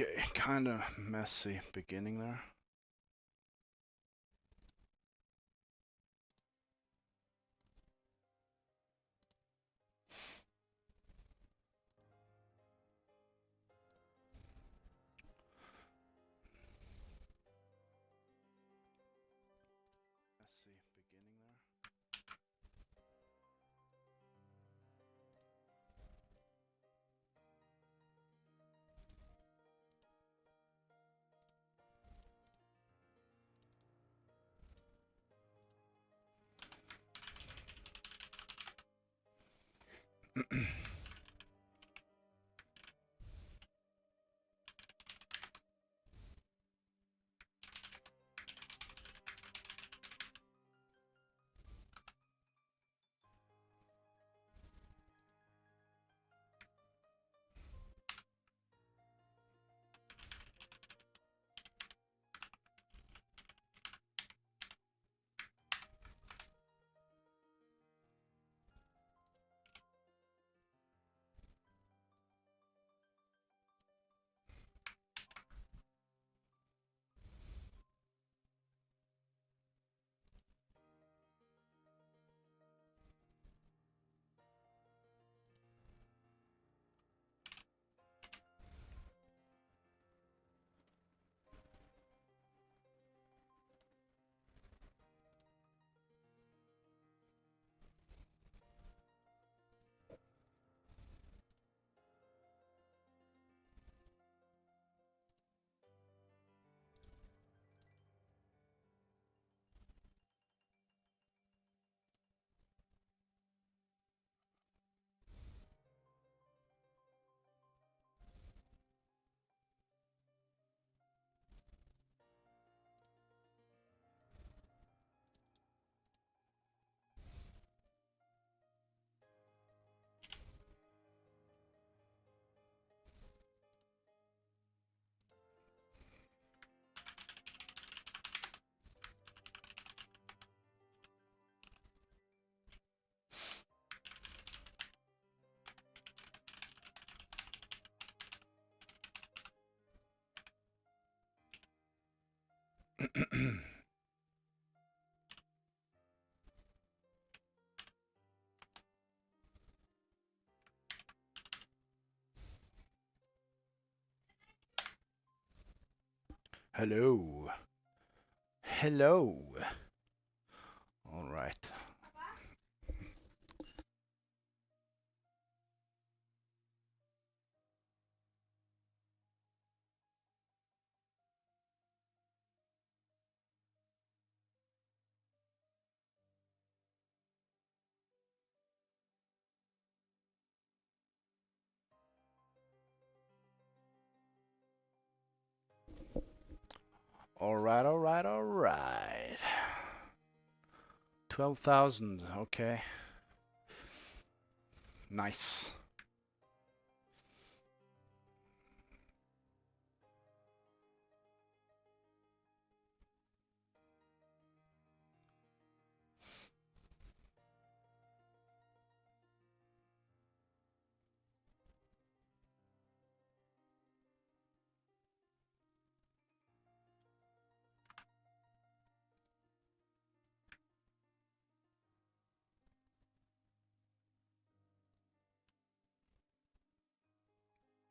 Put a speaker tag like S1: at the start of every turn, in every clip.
S1: Okay, kind of messy beginning there. Messy beginning there. Hello. Hello. All right. All right, all right, all right. 12,000, okay. Nice.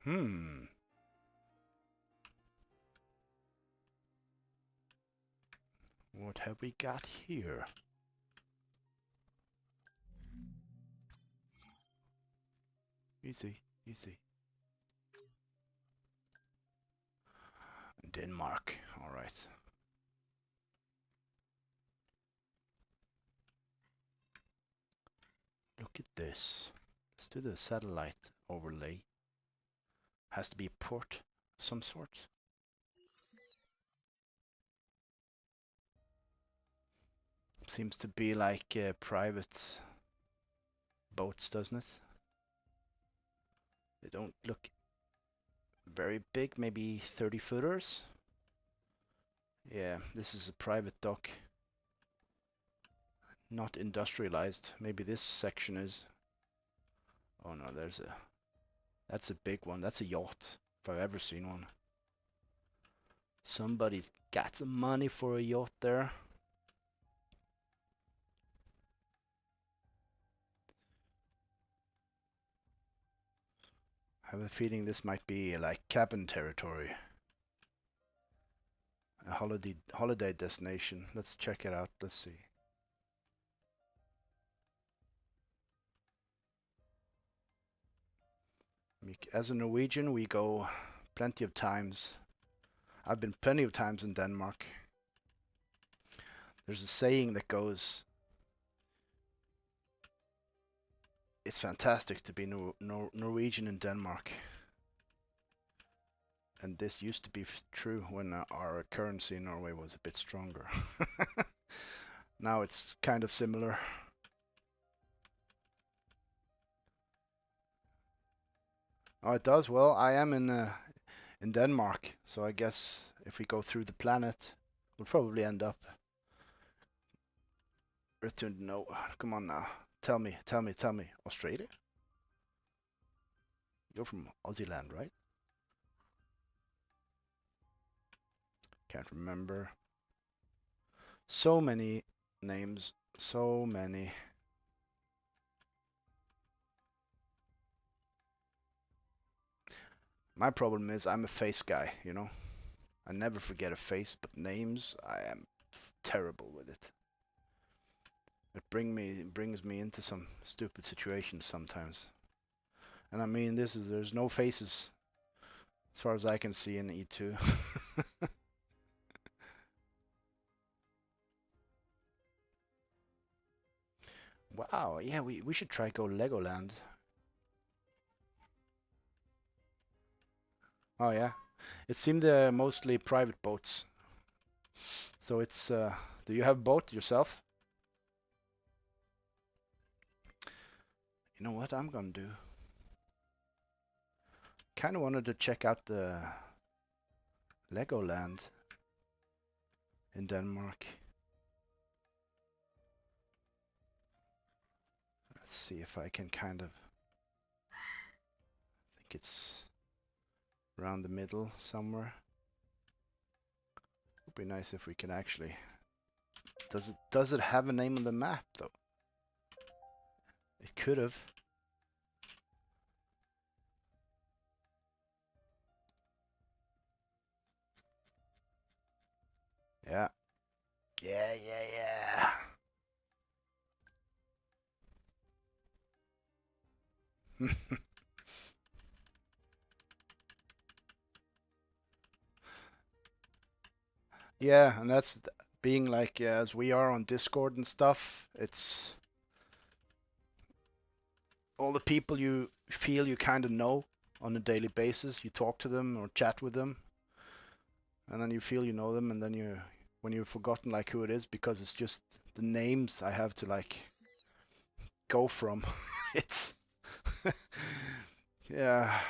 S1: Hmm. What have we got here? Easy, easy. Denmark, all right. Look at this. Let's do the satellite overlay. Has to be a port of some sort. Seems to be like private boats, doesn't it? They don't look very big, maybe 30 footers. Yeah, this is a private dock. Not industrialized. Maybe this section is. Oh no, that's a big one. That's a yacht, if I've ever seen one. Somebody's got some money for a yacht there. I have a feeling this might be like cabin territory. A holiday destination. Let's check it out. Let's see. As a Norwegian, we go plenty of times. I've been plenty of times in Denmark. There's a saying that goes, it's fantastic to be Norwegian in Denmark. And this used to be true when our currency in Norway was a bit stronger. Now it's kind of similar. Oh, it does? Well, I am in Denmark, so I guess if we go through the planet, we'll probably end up returned. No, come on now. Tell me. Australia? You're from Aussie land, right? Can't remember. So many names, so many. My problem is I'm a face guy, you know. I never forget a face, but names, I am terrible with it. It brings me into some stupid situations sometimes. And I mean, there's no faces as far as I can see in E2. Wow, yeah, we should try go Legoland. Oh yeah, it seemed mostly private boats. So it's do you have a boat yourself? You know what I'm gonna do? Kind of wanted to check out the Legoland in Denmark. Let's see if I can kind of. I think it's around the middle somewhere. Would be nice if we can actually. Does it have a name on the map though? It could have. Yeah. Yeah. Yeah, and that's being like as we are on Discord and stuff. It's all the people you feel you kind of know on a daily basis. You talk to them or chat with them, and then you feel you know them, and then when you've forgotten like who it is because it's just the names I have to like go from. It's yeah.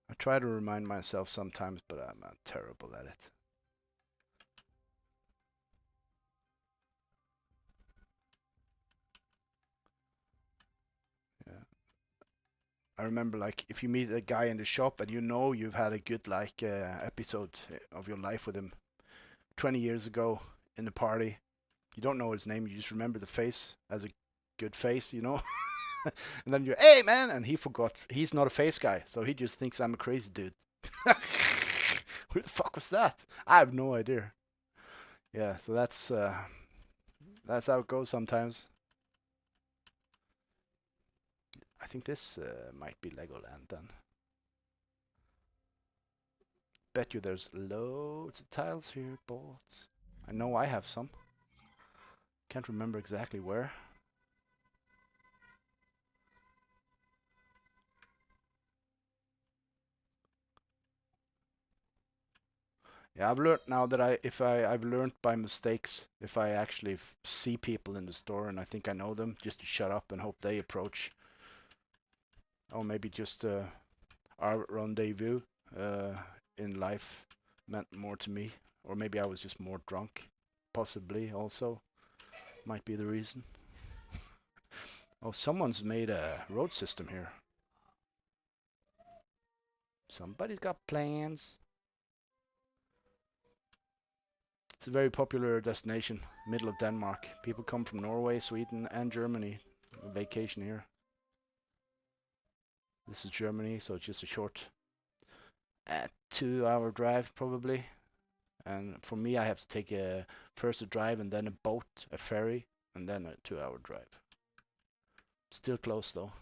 S1: I try to remind myself sometimes, but I'm terrible at it. Yeah. I remember like if you meet a guy in the shop and you know you've had a good like episode of your life with him 20 years ago in a party. You don't know his name, you just remember the face as a good face, you know? And then you're, hey man, and he forgot. He's not a face guy, so he just thinks I'm a crazy dude. Who the fuck was that? I have no idea. Yeah, so that's how it goes sometimes. I think this might be Legoland then. Bet you there's loads of tiles here, bots. I know I have some. Can't remember exactly where. Yeah, I've learned now that I've learned by mistakes if I actually see people in the store and I think I know them, just to shut up and hope they approach. Or maybe just our rendezvous uh, in life meant more to me, or maybe I was just more drunk, possibly also might be the reason. Oh, someone's made a road system here. Somebody's got plans. It's a very popular destination, middle of Denmark. People come from Norway, Sweden, and Germany vacation here. This is Germany, so it's just a short 2-hour drive probably. And for me, I have to take first a drive and then a boat, a ferry, and then a 2-hour drive. Still close though.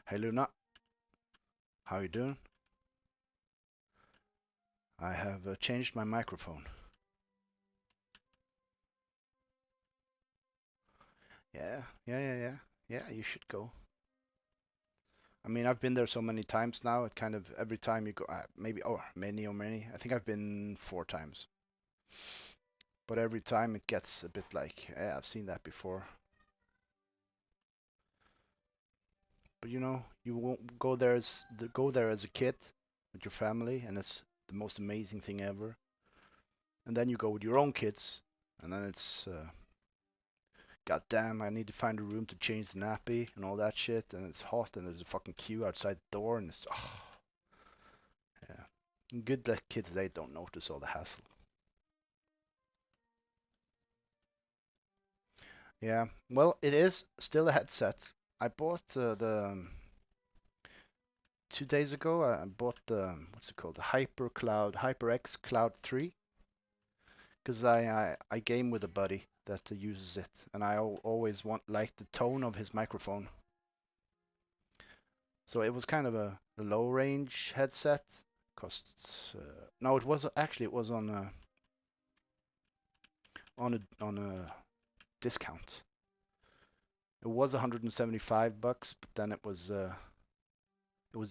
S1: Hey Luna, how you doing? I have changed my microphone. Yeah, you should go. I mean, I've been there so many times now. It kind of every time you go, maybe many. I think I've been 4 times. But every time it gets a bit like, yeah, I've seen that before. But you know, you won't go there as a kid with your family, and it's the most amazing thing ever. And then you go with your own kids, and then it's God damn, I need to find a room to change the nappy and all that shit, and it's hot, and there's a fucking queue outside the door, and it's yeah. And good that kids they don't notice all the hassle. Yeah, well, it is still a headset. I bought the 2 days ago. I bought the what's it called, the HyperX Cloud 3, because I game with a buddy that uses it, and I always like the tone of his microphone. So it was kind of a low range headset. Costs no, it was actually it was on a discount. It was 175 bucks, but then it was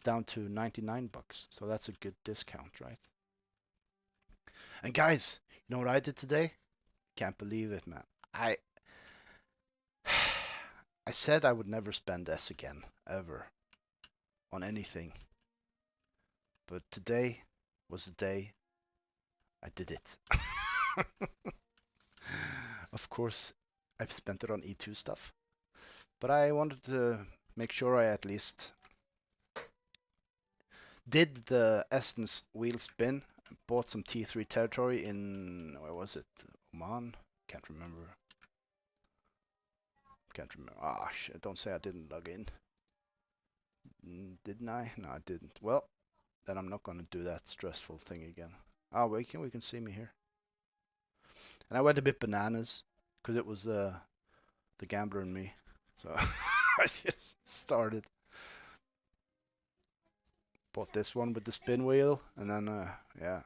S1: down to 99 bucks. So that's a good discount, right? And guys, you know what I did today? Can't believe it, man. I I said I would never spend S again, ever, on anything. But today was the day I did it. Of course, I've spent it on E2 stuff. But I wanted to make sure I at least did the Essence wheel spin. Bought some T3 territory in, where was it? Oman? Can't remember. Ah, shit, don't say I didn't log in. Didn't I? No, I didn't. Well, then I'm not going to do that stressful thing again. Oh, we can see me here. And I went a bit bananas because it was the gambler in me. So I just started. Bought this one with the spin wheel, and then yeah,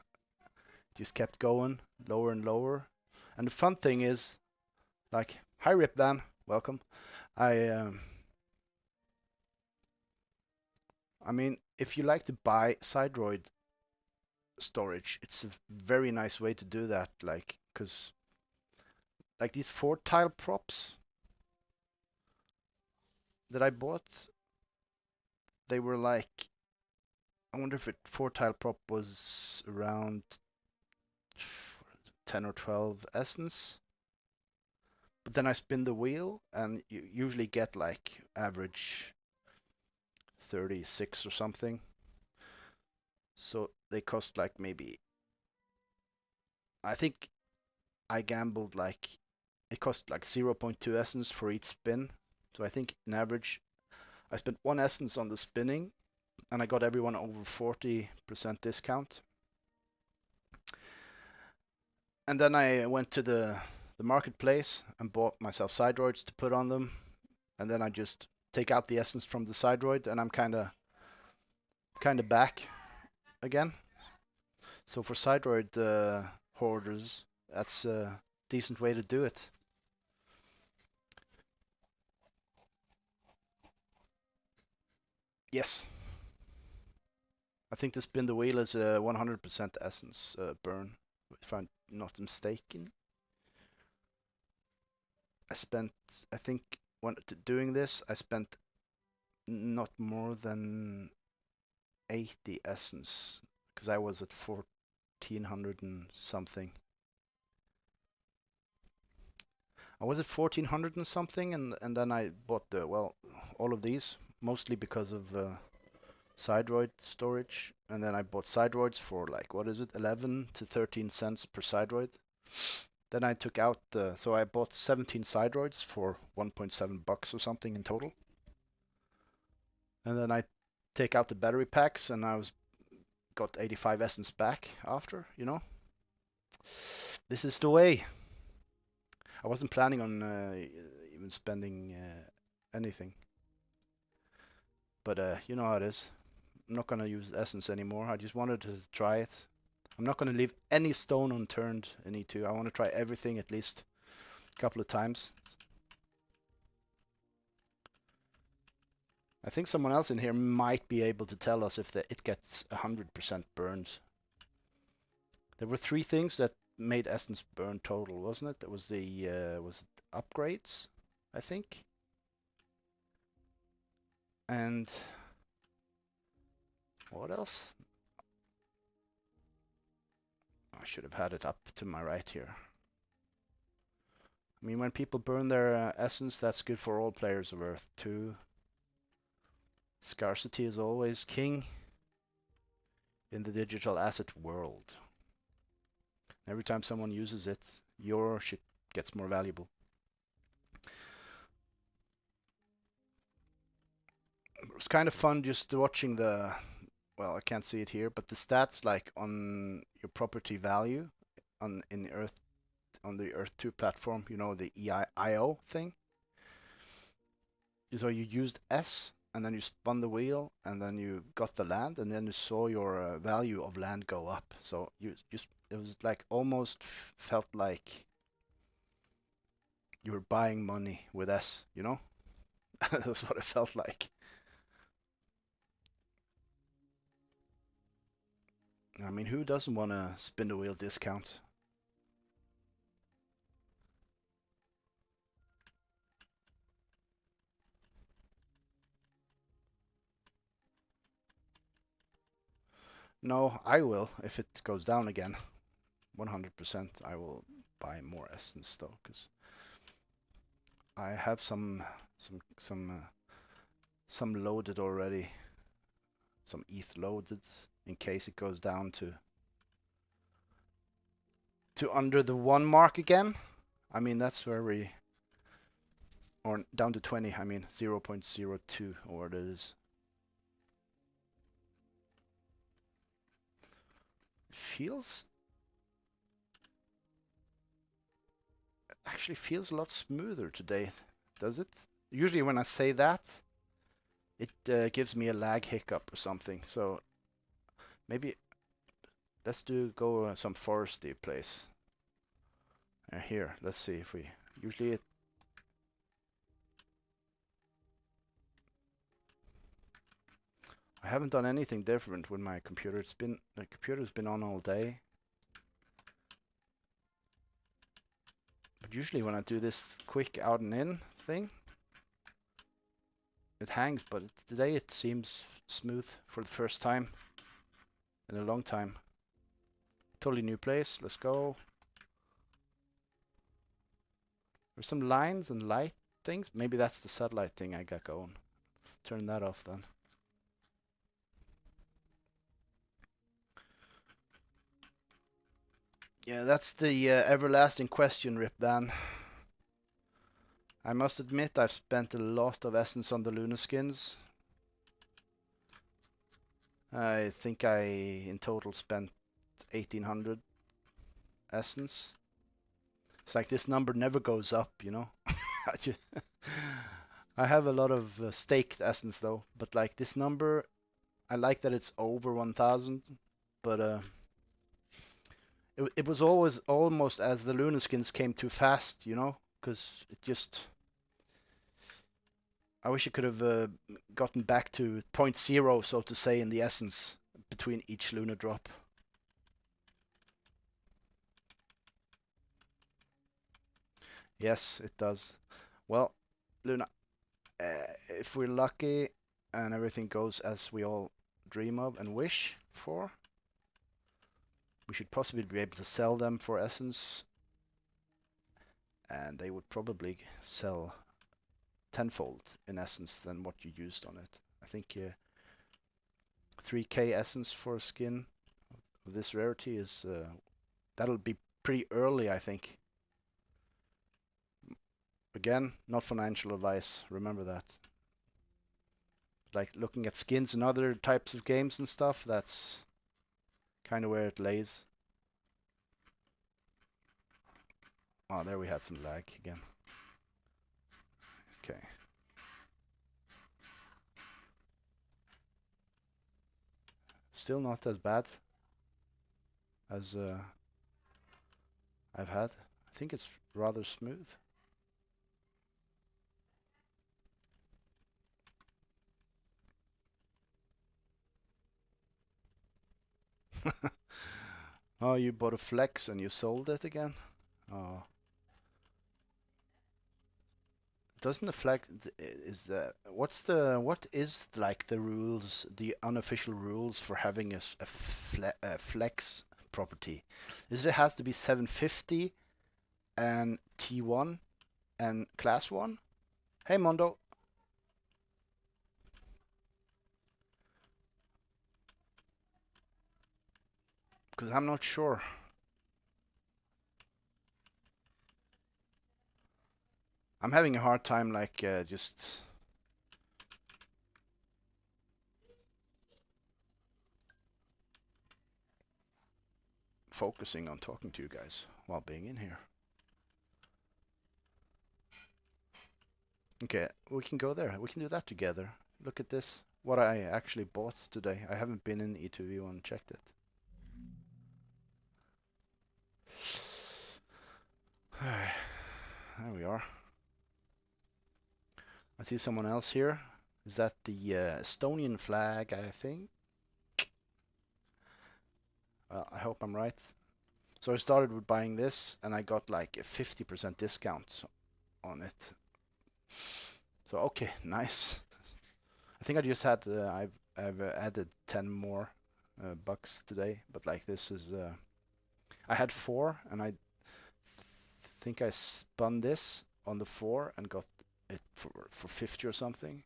S1: just kept going lower and lower. And the fun thing is, like, hi Rip Van, welcome. I mean, if you like to buy Sidroid storage, it's a very nice way to do that. Like, cause like these 4-tile props that I bought, they were like, I wonder if 4-tile prop was around 10 or 12 essence. But then I spin the wheel, and you usually get like average 36 or something. So they cost like maybe, I think I gambled like, it cost like 0.2 essence for each spin. So I think in average, I spent 1 essence on the spinning, and I got everyone over 40% discount. And then I went to the marketplace and bought myself Sidroids to put on them. And then I just take out the essence from the Sidroid, and I'm kind of back again. So for Sidroid hoarders, that's a decent way to do it. Yes. I think the spin the wheel is a 100% essence burn, if I'm not mistaken. I think when doing this, I spent not more than 80 essence, because I was at 1400 and something. I was at 1400 and something, and then I bought all of these, mostly because of Sidroid storage, and then I bought sidroids for like, what is it, 11 to 13 cents per sidroid. Then I took out so I bought 17 sidroids for 1.7 bucks or something in total. And then I take out the battery packs, and I got 85 essence back after, you know. This is the way. I wasn't planning on even spending anything, but you know how it is. I'm not gonna use essence anymore. I just wanted to try it. I'm not gonna leave any stone unturned in E2. I want to try everything at least a couple of times. I think someone else in here might be able to tell us if it gets 100% burned. There were three things that made essence burn total, wasn't it? That was was it upgrades, I think, and what else? I should have had it up to my right here. I mean, when people burn their essence, that's good for all players of Earth too. Scarcity is always king in the digital asset world. Every time someone uses it, your shit gets more valuable. It was kind of fun just watching well, I can't see it here, but the stats like on your property value on the Earth 2 platform, you know, the EIO thing. So you used S, and then you spun the wheel, and then you got the land, and then you saw your value of land go up. So it was like almost felt like you were buying money with S, you know? That's what it felt like. I mean, who doesn't want a spin the wheel discount? No, I will if it goes down again. 100% I will buy more essence though, because I have some loaded already, some ETH loaded in case it goes down to under the 1 mark again. I mean, that's where or down to 20, I mean 0.02 or what it is. Actually feels a lot smoother today, does it? Usually when I say that, it gives me a lag hiccup or something. So maybe let's go some foresty place. Here, let's see if we usually I haven't done anything different with my computer. The computer's been on all day. But usually when I do this quick out and in thing, it hangs, but today it seems smooth for the first time in a long time. Totally new place. Let's go. There's some lines and light things. Maybe that's the satellite thing I got going. Turn that off then. Yeah, that's the everlasting question, Rip Van. I must admit I've spent a lot of essence on the Luna skins. I think I in total spent 1800 essence. It's like this number never goes up, you know. I have a lot of staked essence though, but like this number, I like that it's over 1000, but it was always almost as the Luna skins came too fast, you know, because it just. I wish it could have gotten back to point zero, so to say, in the essence between each Luna drop. Yes, it does. Well, Luna, if we're lucky and everything goes as we all dream of and wish for, we should possibly be able to sell them for essence, and they would probably sell tenfold in essence than what you used on it. I think 3k essence for a skin of this rarity is that'll be pretty early, I think. Again, not financial advice. Remember that. Like looking at skins in other types of games and stuff, that's kind of where it lays. Oh, there we had some lag again. Okay. Still not as bad as I've had. I think it's rather smooth. Oh, you bought a Flex and you sold it again? Oh. Doesn't the Flex is the what is like the rules, the unofficial rules for having a Flex property? Is it has to be 750 and T1 and class 1? Hey Mondo. Because I'm not sure. I'm having a hard time like just focusing on talking to you guys while being in here. Okay, we can go there. We can do that together. Look at this. What I actually bought today. I haven't been in E2V1 and checked it. There we are. I see someone else here. Is that the Estonian flag, I think? Well, I hope I'm right. So I started with buying this and I got like a 50% discount on it. So okay, nice. I think I just had I've added 10 more bucks today, but like this is I had 4 and I think I spun this on the 4 and got it for 50 or something.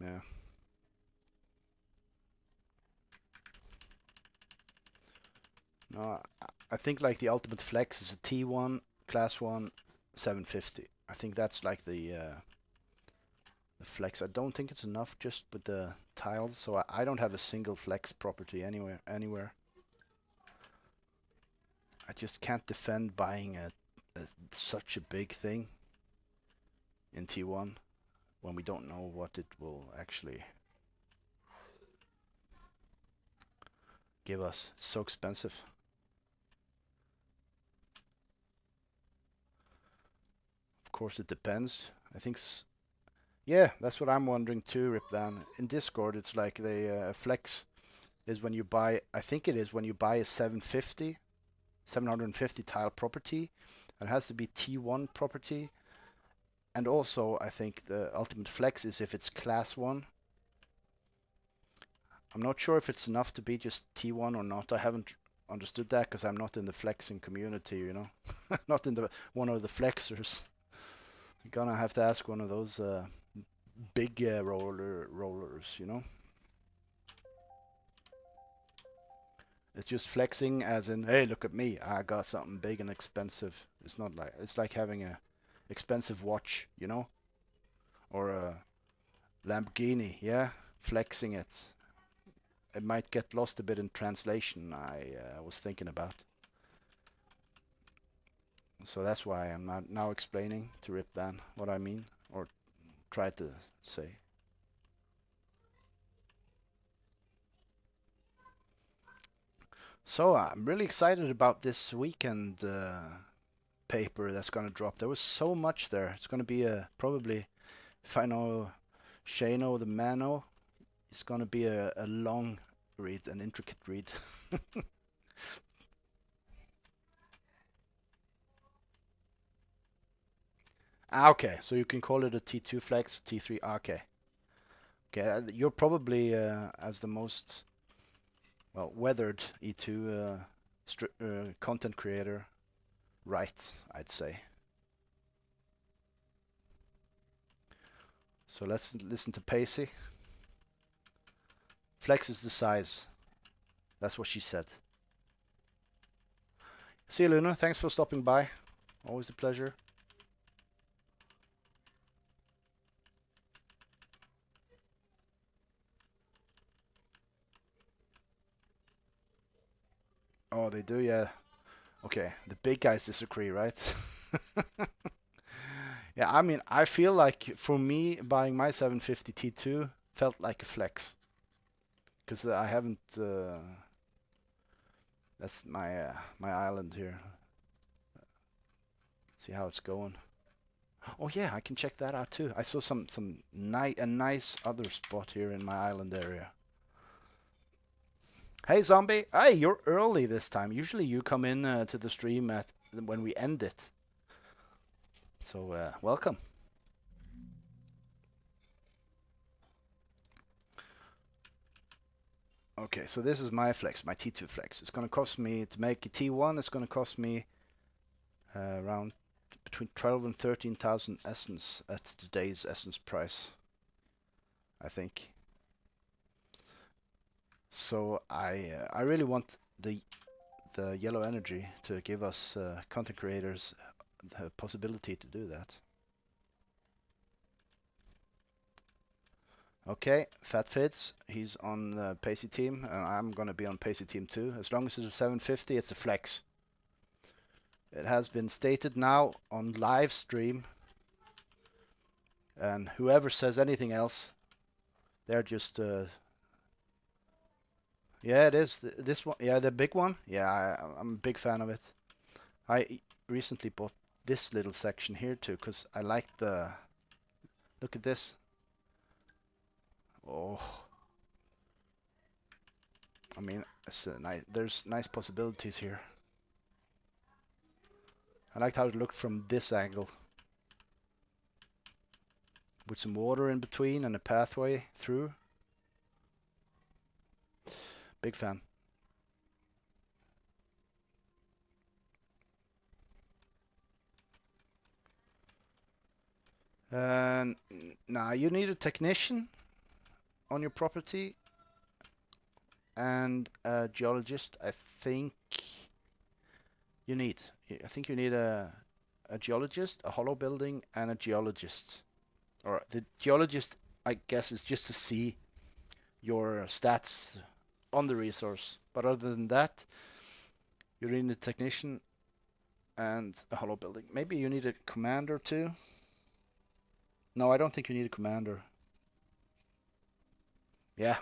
S1: Yeah. No, I think like the ultimate flex is a T1 class 1 750. I think that's like the flex. I don't think it's enough just with the tiles, so I don't have a single flex property anywhere. I just can't defend buying such a big thing in T1 when we don't know what it will actually give us. It's so expensive. Of course, it depends. I think, yeah, that's what I'm wondering too, Ripvan. In Discord, it's like the flex is when you buy, I think it is when you buy a 750 tile property. It has to be T1 property. And also, I think the ultimate flex is if it's class 1. I'm not sure if it's enough to be just T1 or not. I haven't understood that because I'm not in the flexing community, you know. Not in the one of the flexers. You're gonna have to ask one of those big rollers, you know. It's just flexing as in, hey, look at me, I got something big and expensive. It's not like, it's like having a expensive watch, you know, or a Lamborghini, yeah, flexing it. It might get lost a bit in translation, I was thinking about. So that's why I'm not now explaining to Ripvan what I mean, or try to say. So I'm really excited about this weekend paper that's going to drop. There was so much there. It's going to be a probably, if I know Shano the Mano, it's going to be a long read, an intricate read. Okay, so you can call it a T2 flex, T3. Okay, okay, you're probably as the most well weathered E2 content creator, right? I'd say. So let's listen to Pacey. Flex is the size. That's what she said. See you, Luna. Thanks for stopping by. Always a pleasure. Oh, they do, yeah. Okay, the big guys disagree, right? Yeah, I mean, I feel like for me, buying my 750 T2 felt like a flex. Because I haven't... that's my island here. See how it's going. Oh yeah, I can check that out too. I saw a nice other spot here in my island area. Hey zombie, hey, you're early this time. Usually you come in to the stream at when we end it. So welcome. Okay, so this is my flex, my T2 flex. It's gonna cost me to make a T1. It's gonna cost me around between 12 and 13,000 essence at today's essence price, I think. So I really want the yellow energy to give us content creators the possibility to do that. Okay, Fat Fits, he's on the Pacey team, and I'm gonna be on Pacey team too. As long as it's a 750, it's a flex. It has been stated now on live stream, and whoever says anything else, they're just yeah, it is this one. Yeah, the big one. Yeah, I'm a big fan of it. I recently bought this little section here too, because I like the look at this. Oh, I mean, there's nice possibilities here. I liked how it looked from this angle, with some water in between and a pathway through. Big fan. And now you need a technician on your property and a geologist. I think you need a geologist, a hollow building, and a geologist. Or the geologist, I guess, is just to see your stats on the resource. But other than that, you need a technician and a hollow building. Maybe you need a commander too. No, I don't think you need a commander. Yeah,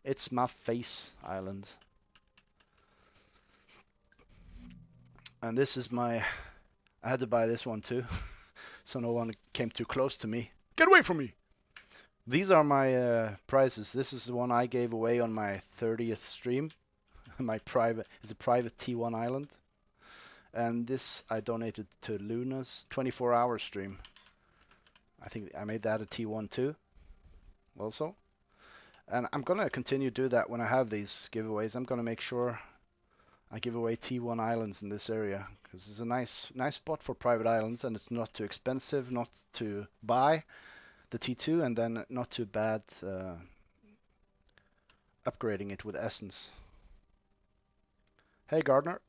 S1: it's my face island. And this is my... I had to buy this one too, so no one came too close to me. Get away from me! These are my prizes. This is the one I gave away on my 30th stream. My private is a private T1 island. And this I donated to Luna's 24-hour stream. I think I made that a T1 too, also. And I'm gonna continue to do that when I have these giveaways. I'm gonna make sure I give away T1 islands in this area, because it's a nice spot for private islands, and it's not too expensive not to buy the T2, and then not too bad upgrading it with essence. Hey Gardner.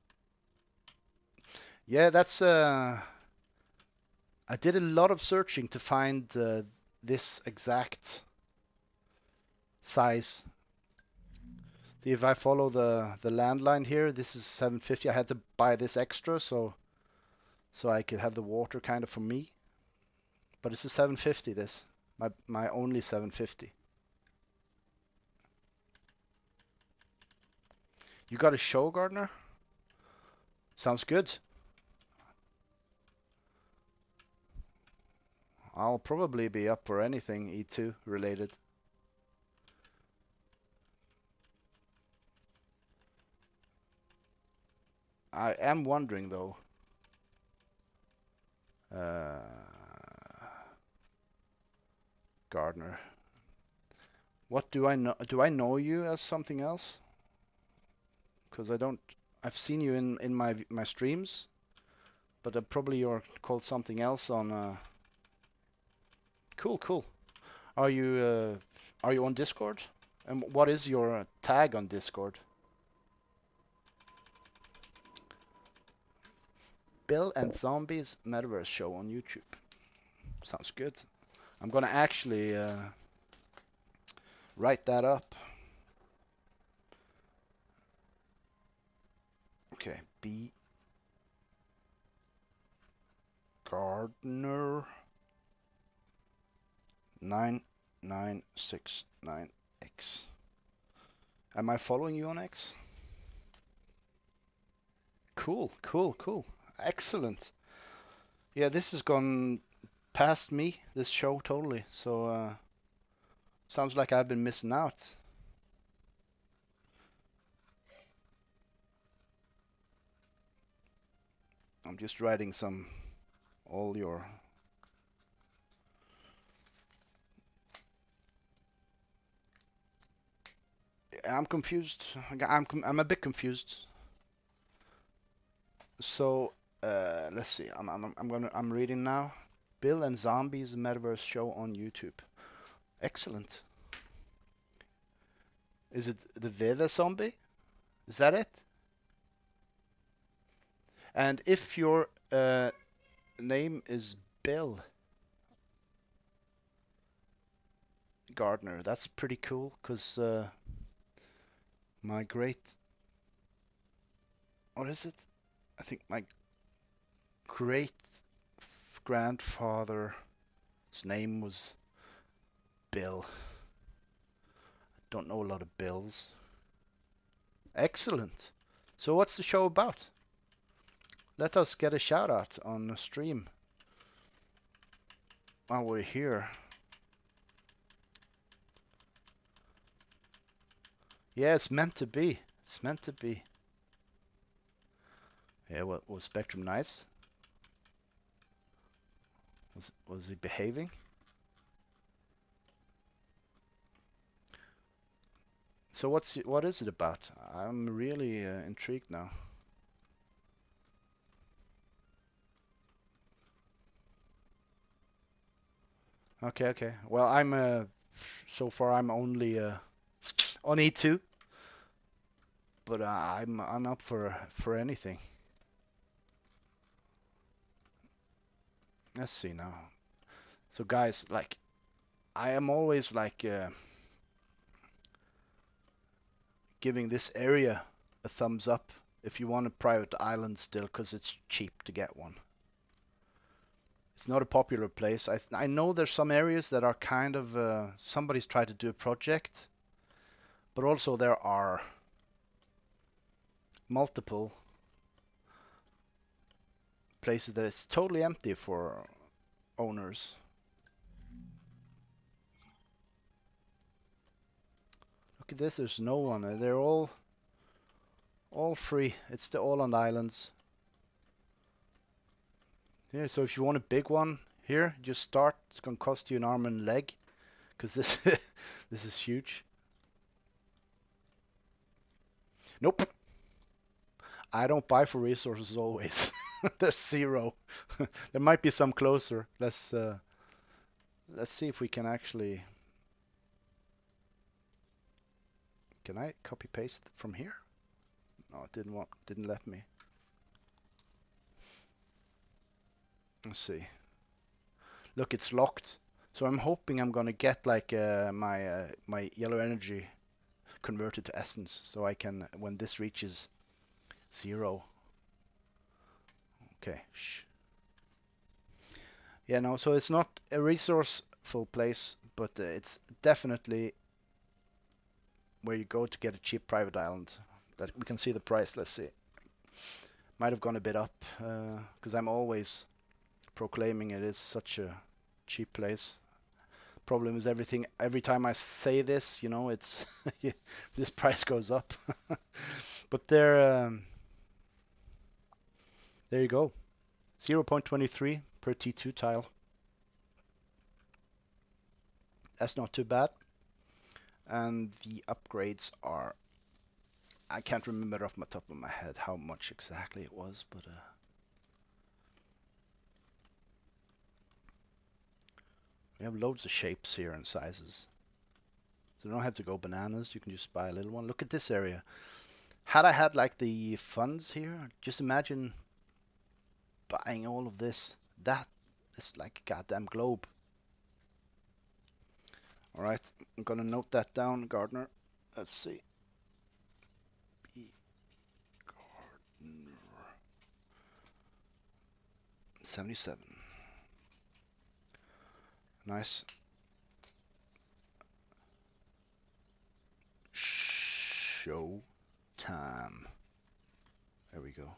S1: Yeah, that's I did a lot of searching to find this exact size. See, if I follow the landline here, this is 750. I had to buy this extra so I could have the water kind of for me. But it's a 750 this. My only 750. You got a show, Gardner? Sounds good. I'll probably be up for anything E2 related. I am wondering though. Gardner. What do I know? Do I know you as something else? Because I don't. I've seen you in my streams, but probably you're called something else on. Cool, cool. Are you on Discord? And what is your tag on Discord? Bill and Zombies Metaverse Show on YouTube. Sounds good. I'm gonna actually write that up. Okay, B Gardner 9969X. Am I following you on X? Cool, cool, cool. Excellent. Yeah, this has gone past me, this show, totally. So, sounds like I've been missing out. I'm just writing all your... I'm confused. I'm a bit confused. So, let's see. I'm reading now. Bill and Zombies Metaverse Show on YouTube. Excellent. Is it the Viva Zombie? Is that it? And if your name is Bill Gardner, that's pretty cool, because my great... What is it? I think my great grandfather's name was Bill. Don't know a lot of Bills. Excellent. So what's the show about? Let us get a shout out on the stream while we're here. Yeah, it's meant to be. It's meant to be. Yeah, was Spectrum nice? Was he behaving? So what is it about? I'm really intrigued now. Okay, okay. Well, I'm so far I'm only on E2, but I'm up for anything. Let's see now. So guys, like, I am always like giving this area a thumbs up if you want a private island still, because it's cheap to get one. It's not a popular place. I know there's some areas that are kind of somebody's tried to do a project, but also there are multiple places that it's totally empty for owners. Look at this, there's no one. They're all free. It's all on islands. Yeah, so if you want a big one here, just start. It's gonna cost you an arm and leg, because this this is huge. Nope. I don't buy for resources always. There's zero. There might be some closer. Let's see if we can actually... Can I copy paste from here? No, it didn't let me. Let's see. Look, it's locked. So I'm hoping I'm gonna get like my yellow energy converted to essence, so I can, when this reaches 0. Okay, shh. Yeah, no, so it's not a resourceful place, but it's definitely where you go to get a cheap private island. That we can see the price. Let's see. Might have gone a bit up, because I'm always proclaiming it is such a cheap place. Problem is every time I say this, you know, it's this price goes up. But there you go. 0.23 per T2 tile. That's not too bad. And the upgrades are... I can't remember off the top of my head how much exactly it was, but We have loads of shapes here and sizes. So you don't have to go bananas. You can just buy a little one. Look at this area. Had I had like the funds here, just imagine buying all of this. That is like a goddamn globe. All right, I'm gonna note that down, Gardner. Let's see. 77. Nice. Show time. There we go.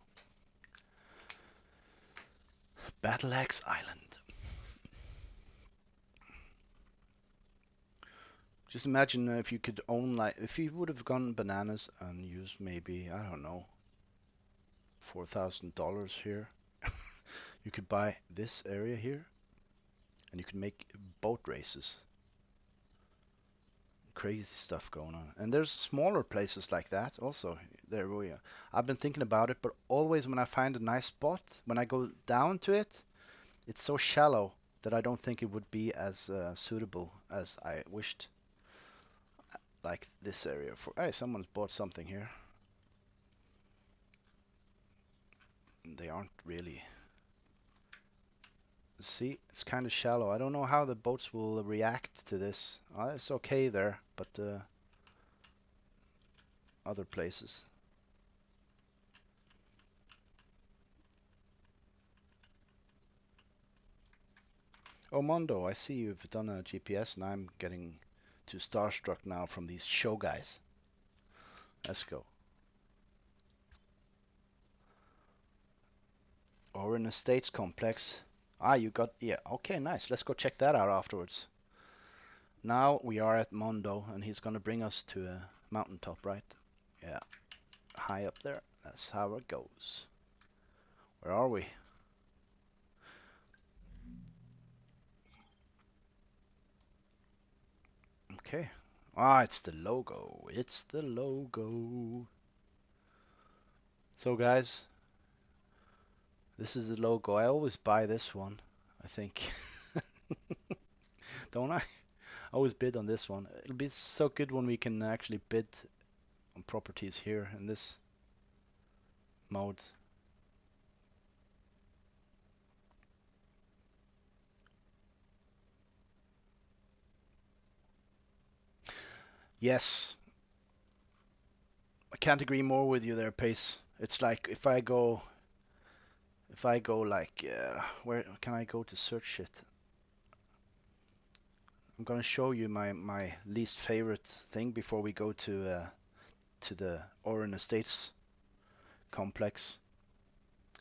S1: Battle Axe Island. Just imagine if you could own, like, if you would have gone bananas and used maybe, I don't know, $4,000 here. You could buy this area here and you could make boat races. Crazy stuff going on. And there's smaller places like that also. There we are. I've been thinking about it, but always when I find a nice spot, when I go down to it, it's so shallow that I don't think it would be as suitable as I wished. Like this area. For hey, someone's bought something here. They aren't really. See, it's kind of shallow. I don't know how the boats will react to this. It's okay there, but other places. Oh, Mondo, I see you've done a GPS and I'm getting too starstruck now from these show guys. Let's go. Orin Estates Complex. Ah, you got, yeah, okay, nice. Let's go check that out afterwards. Now we are at Mondo and he's gonna bring us to a mountaintop, right? Yeah, high up there. That's how it goes. Where are we? Okay. Ah, it's the logo. It's the logo. So guys, this is the logo. I always buy this one, I think. Don't I? I always bid on this one. It'll be so good when we can actually bid on properties here in this mode. Yes, I can't agree more with you there, Pace. It's like if I go like, where can I go to search it? I'm gonna show you my least favorite thing before we go to the Orin Estates complex.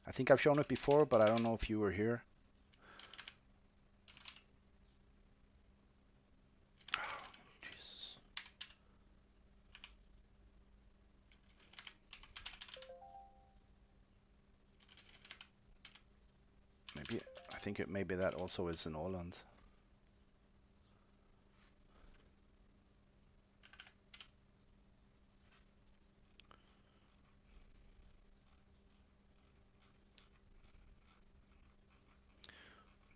S1: I think I've shown it before, but I don't know if you were here. Oh, Jesus. Maybe I think maybe that also is in Åland.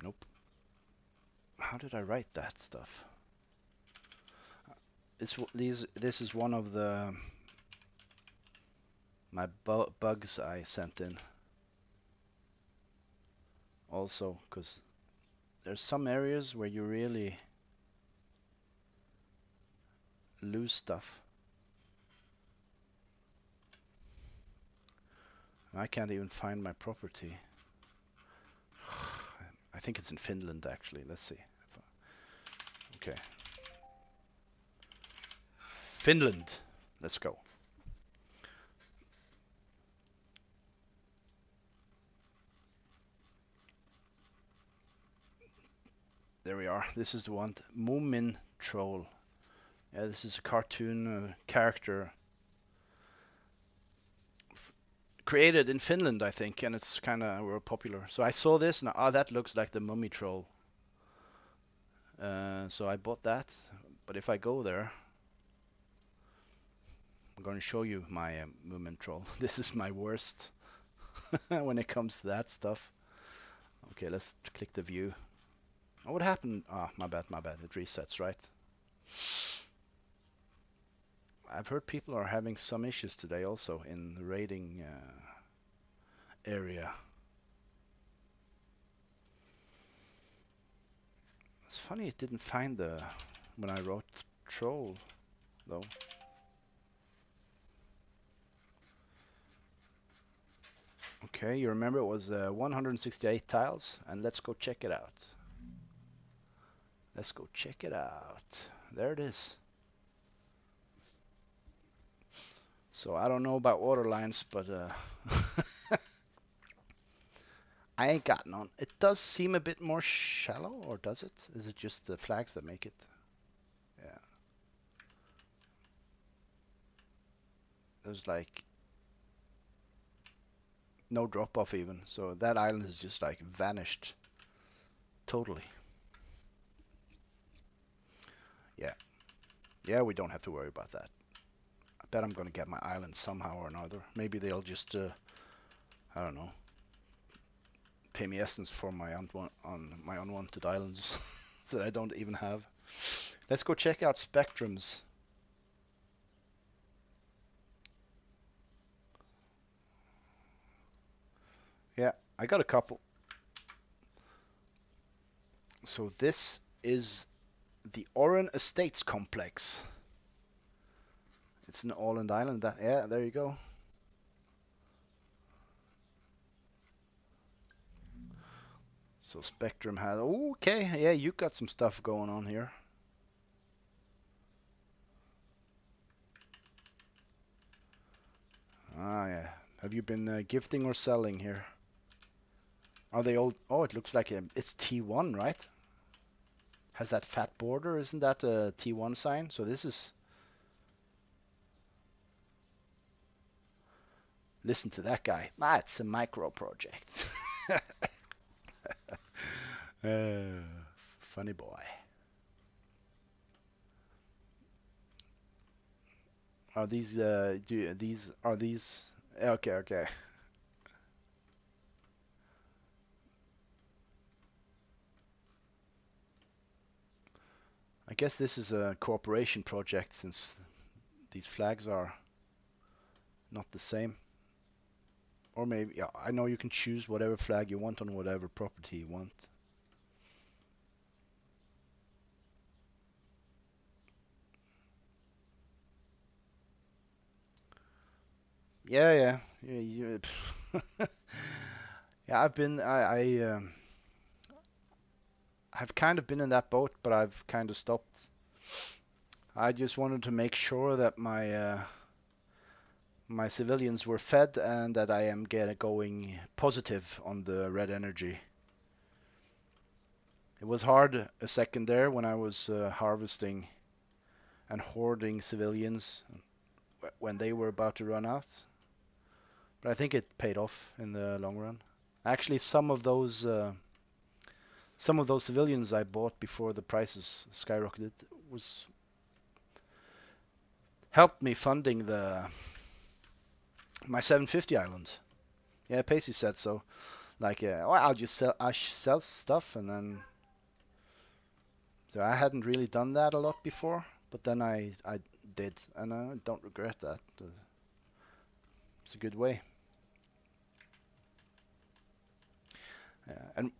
S1: Nope. How did I write that stuff? This is one of the my bugs I sent in. Also, because there's some areas where you really lose stuff. I can't even find my property. I think it's in Finland actually. Let's see. Okay. Finland. Let's go. There we are. This is the one. Moomin Troll. Yeah, this is a cartoon character created in Finland, I think, and it's kind of real popular. So I saw this and that looks like the Mummy Troll. So I bought that. But if I go there, I'm going to show you my Moomin Troll. This is my worst when it comes to that stuff. Okay, let's click the view. What happened? Ah, my bad, my bad. It resets, right? I've heard people are having some issues today also in the rating area. It's funny it didn't find the when I wrote troll though. Okay, you remember it was 168 tiles, and let's go check it out. Let's go check it out. There it is. So I don't know about water lines, but I ain't got none. It does seem a bit more shallow, or does it? Is it just the flags that make it? Yeah. There's like no drop off even. So that island has just like vanished totally. Yeah. Yeah, we don't have to worry about that. I bet I'm gonna get my island somehow or another. Maybe they'll just I don't know, pay me essence for my on my unwanted islands that I don't even have. Let's go check out spectrums. Yeah, I got a couple. So this is the Oran Estates complex. It's an all-in-island. That yeah, there you go. So Spectrum has. Okay, yeah, you got some stuff going on here. Ah, yeah. Have you been gifting or selling here? Are they old? Oh, it looks like it's T1, right? Has that fat border? Isn't that a T1 sign? So this is. Listen to that guy. Ah, it's a micro project. uh, funny boy. Are these these are these okay, okay. I guess this is a cooperation project since these flags are not the same. Or maybe yeah, I know you can choose whatever flag you want on whatever property you want. Yeah, yeah. Yeah, I've kind of been in that boat, but I've kind of stopped. I just wanted to make sure that my civilians were fed and that I am going positive on the red energy. It was hard a second there when I was harvesting and hoarding civilians when they were about to run out. But I think it paid off in the long run. Actually, some of those civilians I bought before the prices skyrocketed was helped me funding the my 750 island. Yeah, Pacey said so. Like, well, I sell stuff, and then so I hadn't really done that a lot before, but then I did, and I don't regret that. It's a good way. And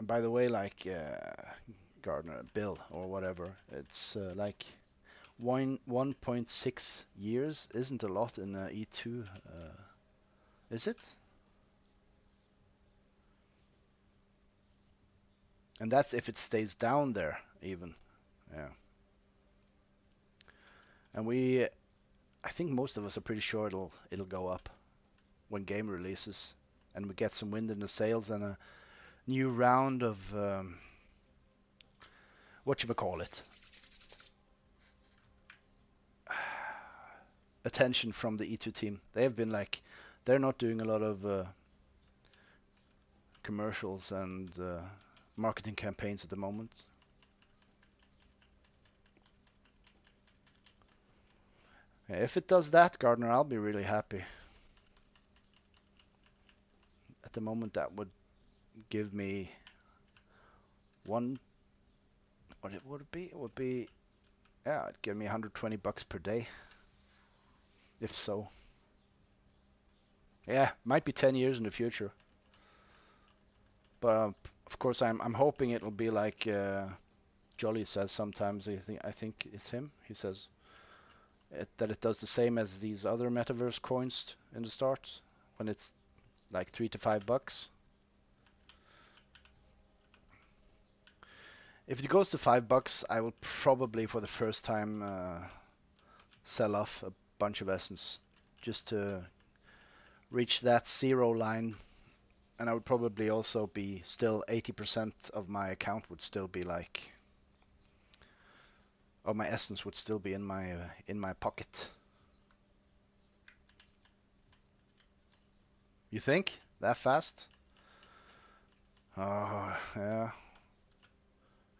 S1: by the way, like Gardner Bill or whatever, it's like 1.6 years isn't a lot in E2, is it? And that's if it stays down there even. Yeah. And I think most of us are pretty sure it'll go up when game releases, and we get some wind in the sails and a new round of what you call it, attention from the E2 team. They have been like, they're not doing a lot of commercials and marketing campaigns at the moment. If it does that, Gardner, I'll be really happy. At the moment, that would give me what it would be? It would be, yeah, it'd give me 120 bucks per day, if so. Yeah, might be 10 years in the future. But of course, I'm hoping it'll be like Jolly says sometimes. I think it's him. He says that it does the same as these other metaverse coins in the start, when it's like $3 to $5. If it goes to $5, I will probably for the first time sell off a bunch of essence just to reach that zero line, and I would probably also be still 80% of my account would still be like, or my essence would still be in my pocket. You think that fast? Oh yeah,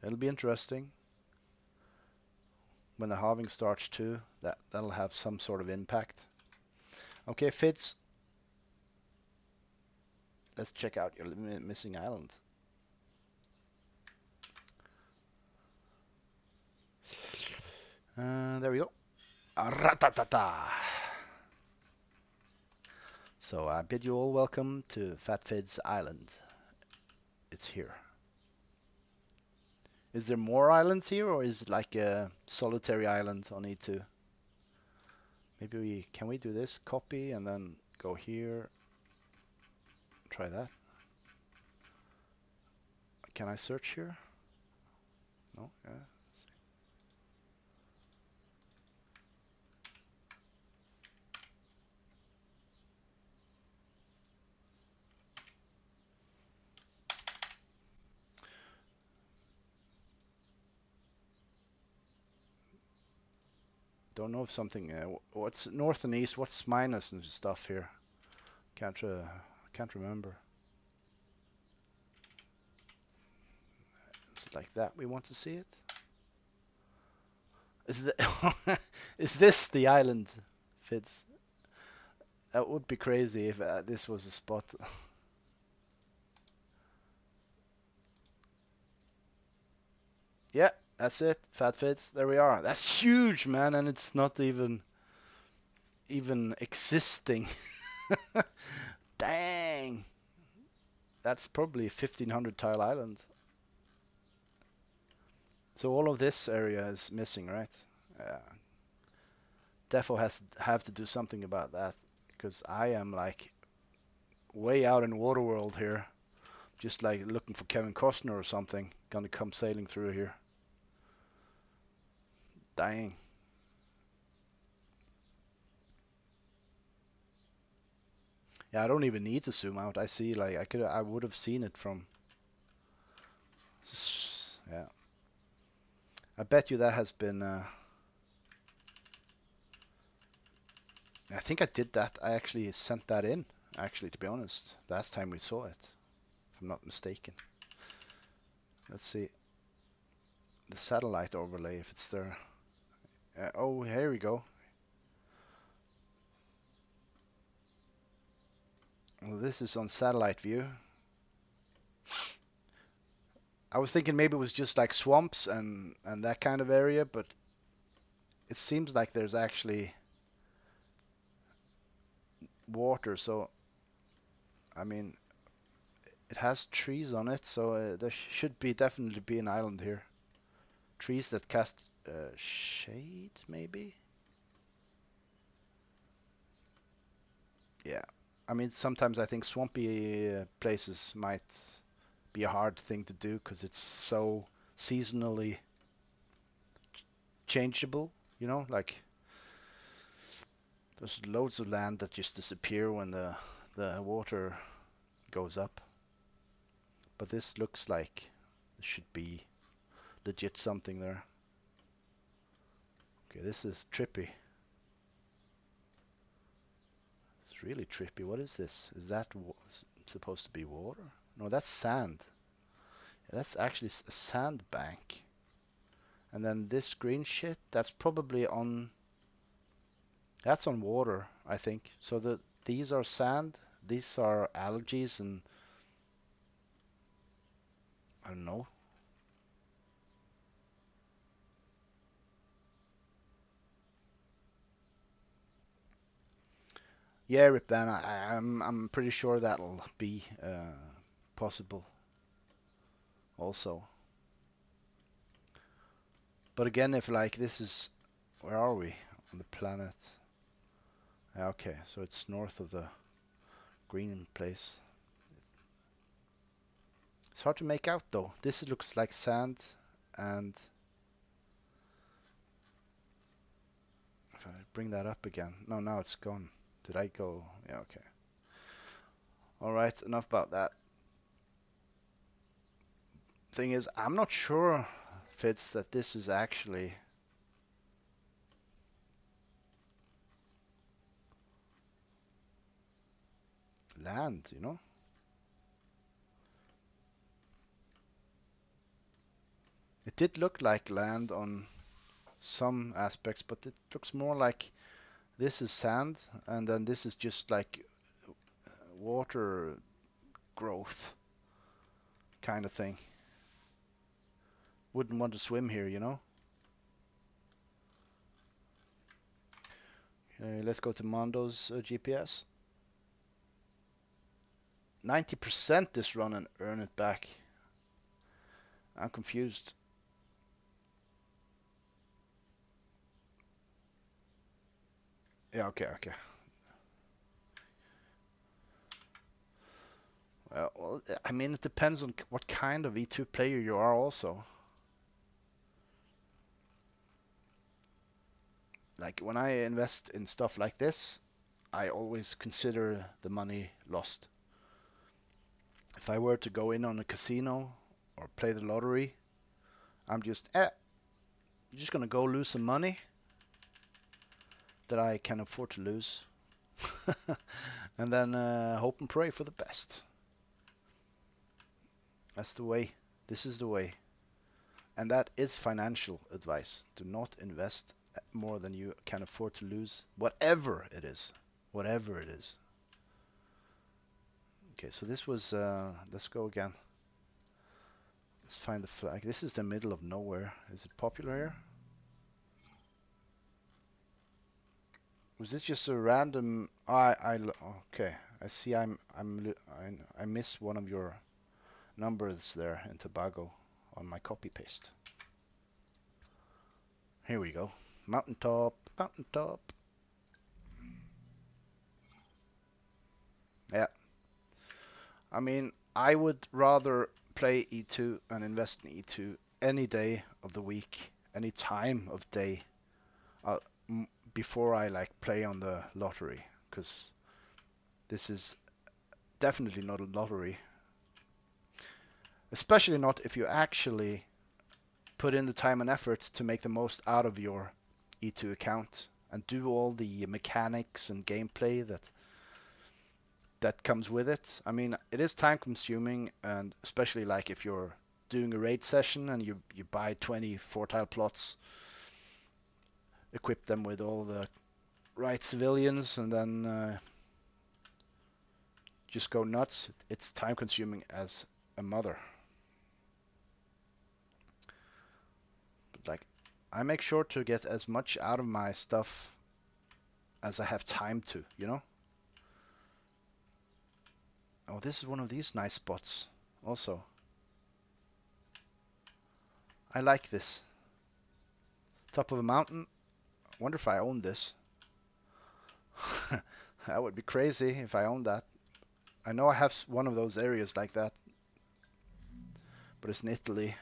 S1: it'll be interesting when the halving starts too. That'll have some sort of impact. Okay, Fitz, let's check out your missing island. There we go. Ratatata. So I bid you all welcome to Fat Fid's island. It's here. Is there more islands here, or is it like a solitary island on E2? Maybe can we do this? Copy and then go here. Try that. Can I search here? No? Yeah. Don't know if something. What's north and east? What's minus and stuff here? Can't remember. Is it like that? We want to see it. Is this the island, Fitz? That would be crazy if this was a spot. Yeah, that's it. Fat Fits. There we are. That's huge, man, and it's not even existing. Dang. That's probably 1500 tile island. So all of this area is missing, right? Defo have to do something about that, because I am like way out in Waterworld here, just like looking for Kevin Costner or something, gonna come sailing through here. Dang. Yeah, I don't even need to zoom out. I see, like, I would have seen it from. Yeah. I bet you that has been. I think I did that. I actually sent that in. Actually, to be honest, last time we saw it, if I'm not mistaken. Let's see the satellite overlay if it's there. Oh, here we go. Well, this is on satellite view. I was thinking maybe it was just like swamps and that kind of area, but it seems like there's actually water. So, I mean, it has trees on it, so there should definitely be an island here. Trees that cast shade, maybe? Yeah. I mean, sometimes I think swampy places might be a hard thing to do because it's so seasonally changeable, you know? Like, there's loads of land that just disappear when the water goes up. But this looks like there should be legit something there. Okay, this is trippy. It's really trippy. What is this? Is that supposed to be water? No, that's sand. Yeah, that's actually a sand bank. And then this green shit, that's probably on. That's on water, I think. So these are sand. These are algae, and I don't know. Yeah, Rip Van. I'm pretty sure that'll be possible also. But again, if like this is, where are we on the planet? Okay, so it's north of the green place. It's hard to make out though. This looks like sand, and if I bring that up again, no, now it's gone. Did I go? Yeah, okay. All right, enough about that. Thing is, I'm not sure, Fitz, that this is actually land, you know? It did look like land on some aspects, but it looks more like this is sand, and then this is just like water growth kind of thing. Wouldn't want to swim here, you know? Let's go to Mondo's GPS. 90% this run and earn it back. I'm confused. Yeah, okay. Well, I mean, it depends on what kind of E2 player you are also. Like, when I invest in stuff like this, I always consider the money lost. If I were to go in on a casino or play the lottery, I'm just gonna go lose some money that I can afford to lose. And then hope and pray for the best. That's the way. This is the way. And that is financial advice. Do not invest more than you can afford to lose, whatever it is. Whatever it is. Okay, so this was, let's go again. Let's find the flag. This is the middle of nowhere. Is it popular here? Was this just a random? Okay. I see. I miss one of your numbers there in Tobago on my copy paste. Here we go. Mountaintop, mountaintop. Yeah. I mean, I would rather play E2 and invest in E2 any day of the week, any time of day, uh, before I like play on the lottery, because this is definitely not a lottery. Especially not if you actually put in the time and effort to make the most out of your E2 account and do all the mechanics and gameplay that comes with it. I mean, it is time consuming, and especially like if you're doing a raid session and you buy 20 4-tile plots, equip them with all the right civilians, and then just go nuts. It's time consuming as a mother. But like, I make sure to get as much out of my stuff as I have time to, you know? Oh, this is one of these nice spots also. I like this. Top of a mountain. Wonder if I own this. That would be crazy if I owned that. I know I have one of those areas like that, but it's in Italy.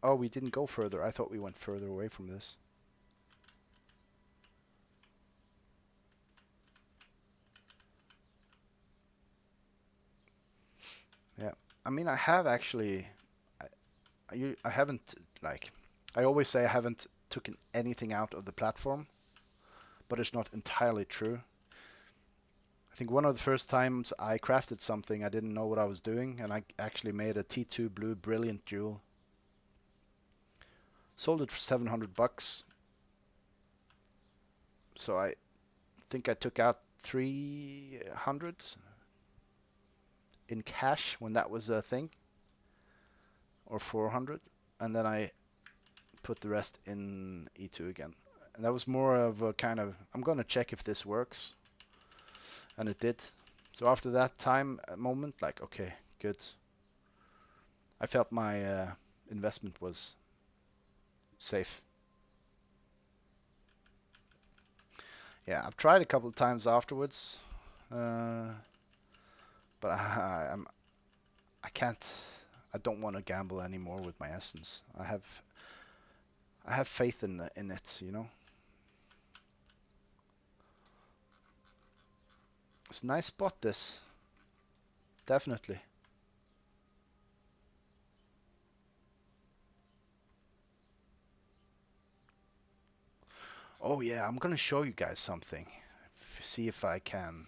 S1: Oh, we didn't go further. I thought we went further away from this. Yeah, I mean, I have actually. I haven't like. I always say I haven't taken anything out of the platform, but it's not entirely true. I think one of the first times I crafted something, I didn't know what I was doing, and I actually made a T2 blue brilliant jewel. Sold it for 700 bucks. So I think I took out 300 in cash when that was a thing, or 400, and then I put the rest in E2 again. And that was more of a kind of, I'm gonna check if this works, and it did. So after that time moment, like, okay, good. I felt my investment was safe. Yeah, I've tried a couple of times afterwards, uh, but I can't. I don't want to gamble anymore with my essence. I have faith in it. You know, it's a nice spot. This definitely. Oh yeah, I'm gonna show you guys something. See if I can.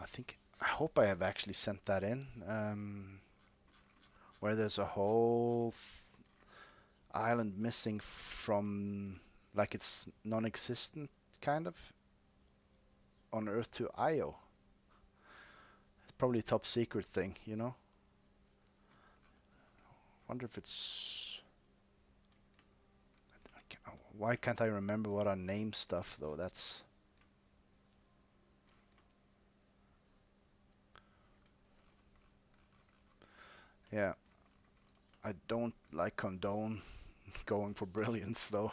S1: I think. I hope I have actually sent that in. Where there's a whole island missing from, like it's non-existent, kind of, on Earth to Io. It's probably a top secret thing, you know. Wonder if it's. Why can't I remember what I name stuff though? That's. Yeah, I don't like condone going for brilliance though.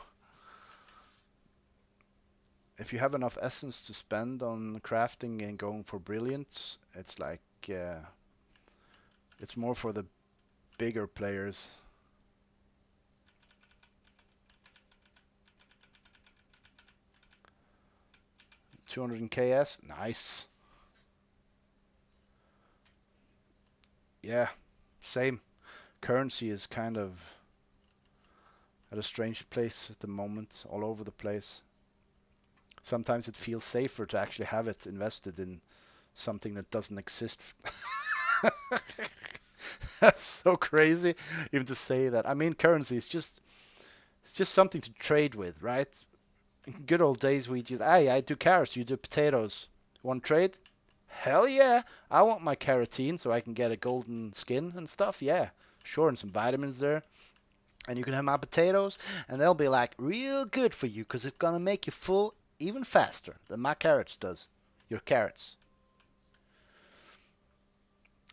S1: If you have enough essence to spend on crafting and going for brilliance, it's like it's more for the bigger players. 200 KS, nice. Yeah, same. Currency is kind of at a strange place at the moment, all over the place. Sometimes it feels safer to actually have it invested in something that doesn't exist. That's so crazy, even to say that. I mean, currency is just it's just something to trade with, right? In good old days, we just, hey, I do carrots, you do potatoes. Want trade? Hell yeah! I want my carotene so I can get a golden skin and stuff. Yeah, sure, and some vitamins there. And you can have my potatoes, and they'll be like real good for you because it's gonna make you full even faster than my carrots does. Your carrots.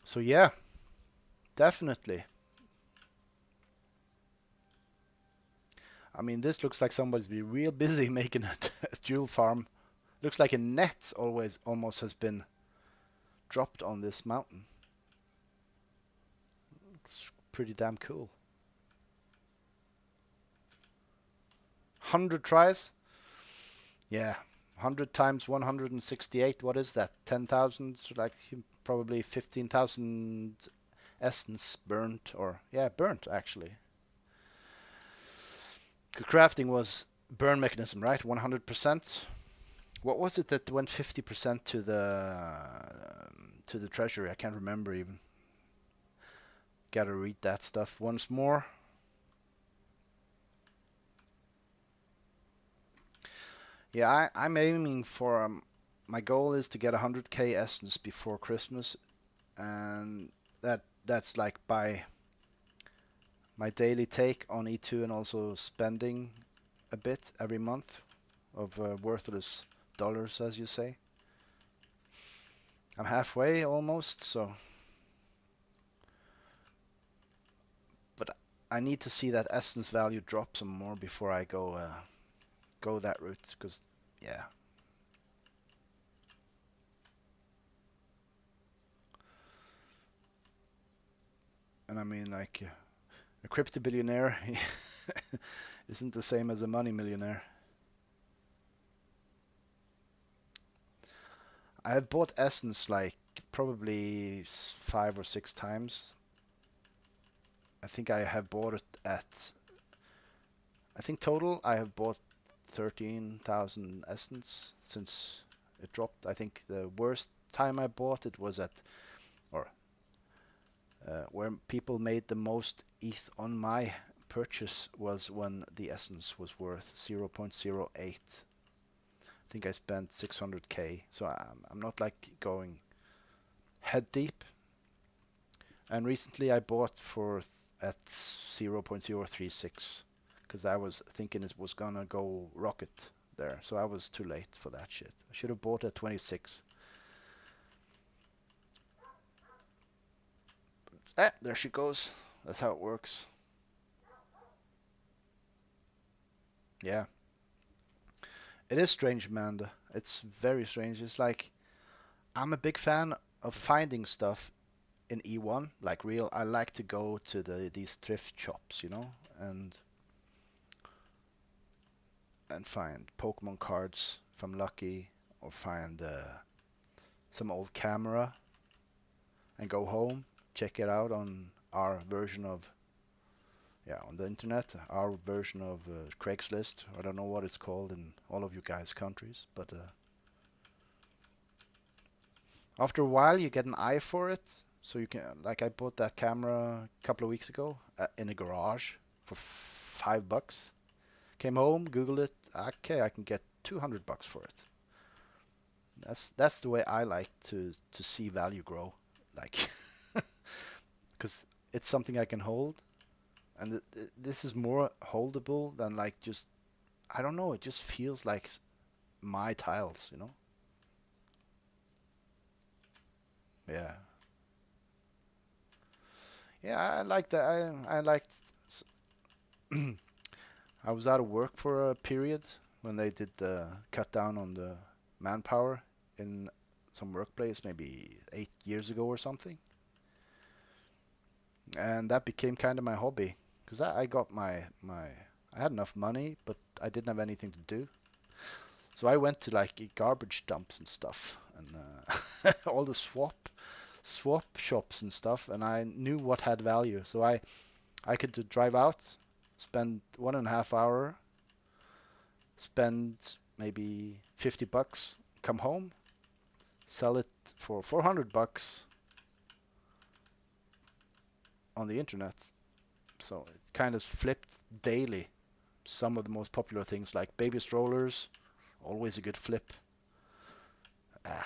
S1: So yeah, definitely. I mean, this looks like somebody's been real busy making a jewel farm. Looks like a net always almost has been dropped on this mountain. Looks pretty damn cool. 100 tries? Yeah. 100 times 168, what is that? 10,000? Like probably 15,000 essence burnt, or yeah, burnt actually. The crafting was burn mechanism, right? 100%. What was it that went 50% to the treasury? I can't remember even. Gotta read that stuff once more. Yeah, I'm aiming for my goal is to get 100k essence before Christmas, and that's like by my daily take on E2 and also spending a bit every month of worthless dollars, as you say. I'm halfway almost, so but I need to see that essence value drop some more before I go that route, because yeah. And I mean, like a crypto billionaire isn't the same as a money millionaire. I have bought essence like probably 5 or 6 times. I think I have bought it at, I think total I have bought 13,000 essence since it dropped. I think the worst time I bought it was at, or where people made the most ETH on my purchase was when the essence was worth 0.08. I think I spent 600k, so I'm not like going head deep. And recently I bought for at 0.036 because I was thinking it was gonna go rocket there. So I was too late for that shit. I should have bought at 26. There she goes. That's how it works. Yeah. It is strange, Amanda. It's very strange. It's like I'm a big fan of finding stuff in E1, like real. I like to go to these thrift shops, and find Pokemon cards if I'm lucky, or find some old camera and go home, check it out on our version of on the internet, our version of Craigslist. I don't know what it's called in all of you guys' countries, but after a while you get an eye for it. So you can, like I bought that camera a couple of weeks ago in a garage for $5. Came home, Googled it. Okay, I can get $200 for it. That's the way I like to see value grow, like, because it's something I can hold, and this is more holdable than like just I don't know. It just feels like my tiles. Yeah, yeah. I like that. I liked. I was out of work for a period when they did the cut down on the manpower in some workplace, maybe 8 years ago or something, and that became kind of my hobby because I got I had enough money, but I didn't have anything to do. So I went to like garbage dumps and stuff, and all the swap shops and stuff, and I knew what had value. So I could drive out, spend 1.5 hour, spend maybe $50, come home, sell it for $400 on the internet. So it kind of flipped daily. Some of the most popular things like baby strollers, always a good flip.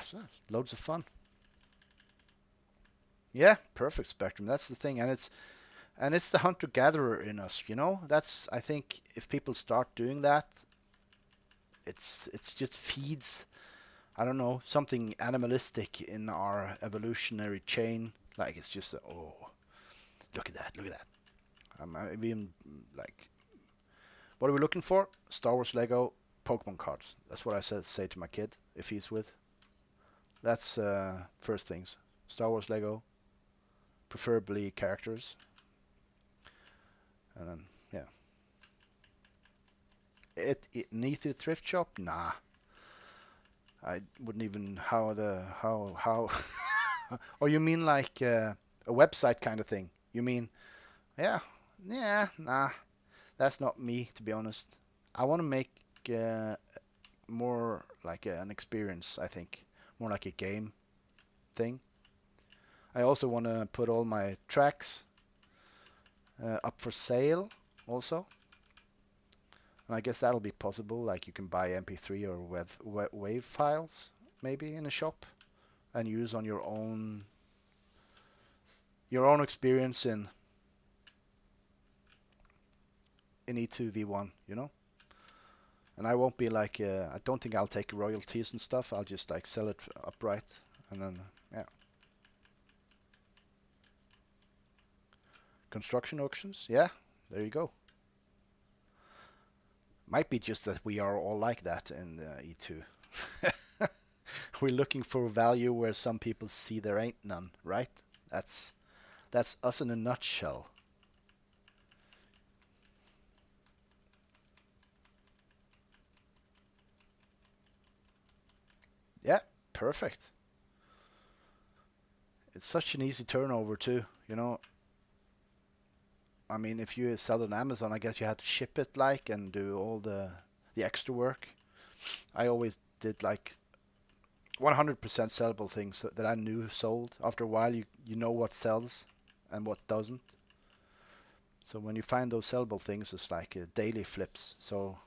S1: So loads of fun. Yeah, perfect spectrum. That's the thing, and it's the hunter gatherer in us. That's, I think, if people start doing that, it's just feeds, I don't know, something animalistic in our evolutionary chain. Like it's just oh, look at that. I'm even like, what are we looking for? Star Wars Lego Pokemon cards. That's what I say to my kid if he's with. That's first things. Star Wars Lego, preferably characters, and then yeah. It needs a thrift shop? Nah, I wouldn't even how. Oh, you mean like a website kind of thing? You mean yeah, yeah, nah, that's not me to be honest. I want to make uh, more like an experience. I think more like a game thing. I also want to put all my tracks up for sale also. And I guess that'll be possible. Like you can buy MP3 or WAV files maybe in a shop and use on your own experience in E2V1. And I won't be like I don't think I'll take royalties and stuff. I'll just like sell it upright and then yeah. Construction auctions, yeah, there you go. Might be just that we are all like that in E2. We're looking for value where some people see there ain't none, right? That's that's us in a nutshell. Yeah, perfect. It's such an easy turnover too. I mean, if you sell it on Amazon, I guess you had to ship it like and do all the extra work. I always did like 100% sellable things that I knew sold. After a while, you know what sells and what doesn't. So when you find those sellable things, it's like daily flips. So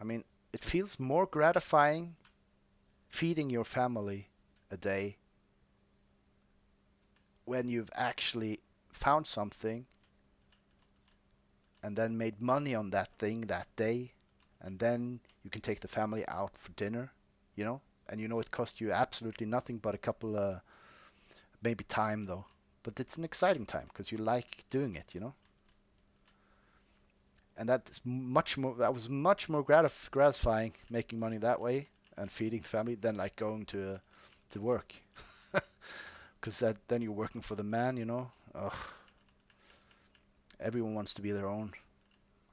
S1: I mean, it feels more gratifying feeding your family a day when you've actually found something and then made money on that thing that day, and then you can take the family out for dinner, you know, and you know it cost you absolutely nothing but a couple maybe time though, but it's an exciting time because you like doing it, you know, and that was much more gratifying making money that way and feeding family than like going to work because that then you're working for the man, you know. Ugh, everyone wants to be their own.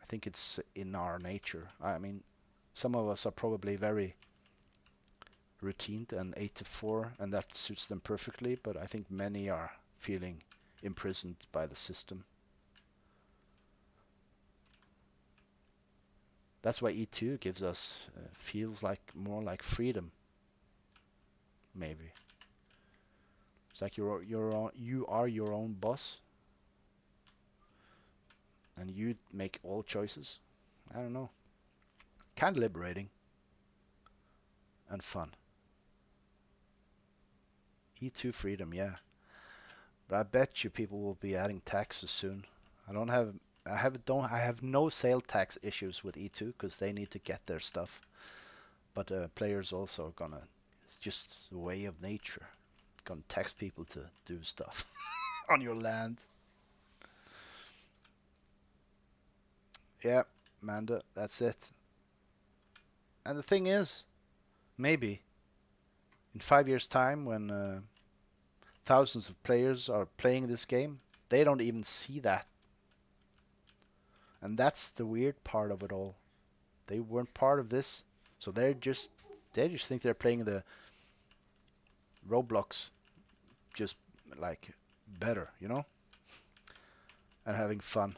S1: I think it's in our nature. I mean, some of us are probably very routine and 8 to 4, and that suits them perfectly. But I think many are feeling imprisoned by the system. That's why E2 gives us feels like more like freedom. Maybe it's like you are your own boss, and you make all choices. I don't know, kind of liberating and fun. E2 freedom, yeah. But I bet you people will be adding taxes soon. I don't have I have no sale tax issues with E2 because they need to get their stuff. But players also are gonna. It's just the way of nature. Gonna tax people to do stuff on your land. Yeah, Manda, that's it. And the thing is, maybe in 5 years' time, when thousands of players are playing this game, they don't even see that. And that's the weird part of it all. They weren't part of this, so they just think they're playing the Roblox just like better, you know, and having fun.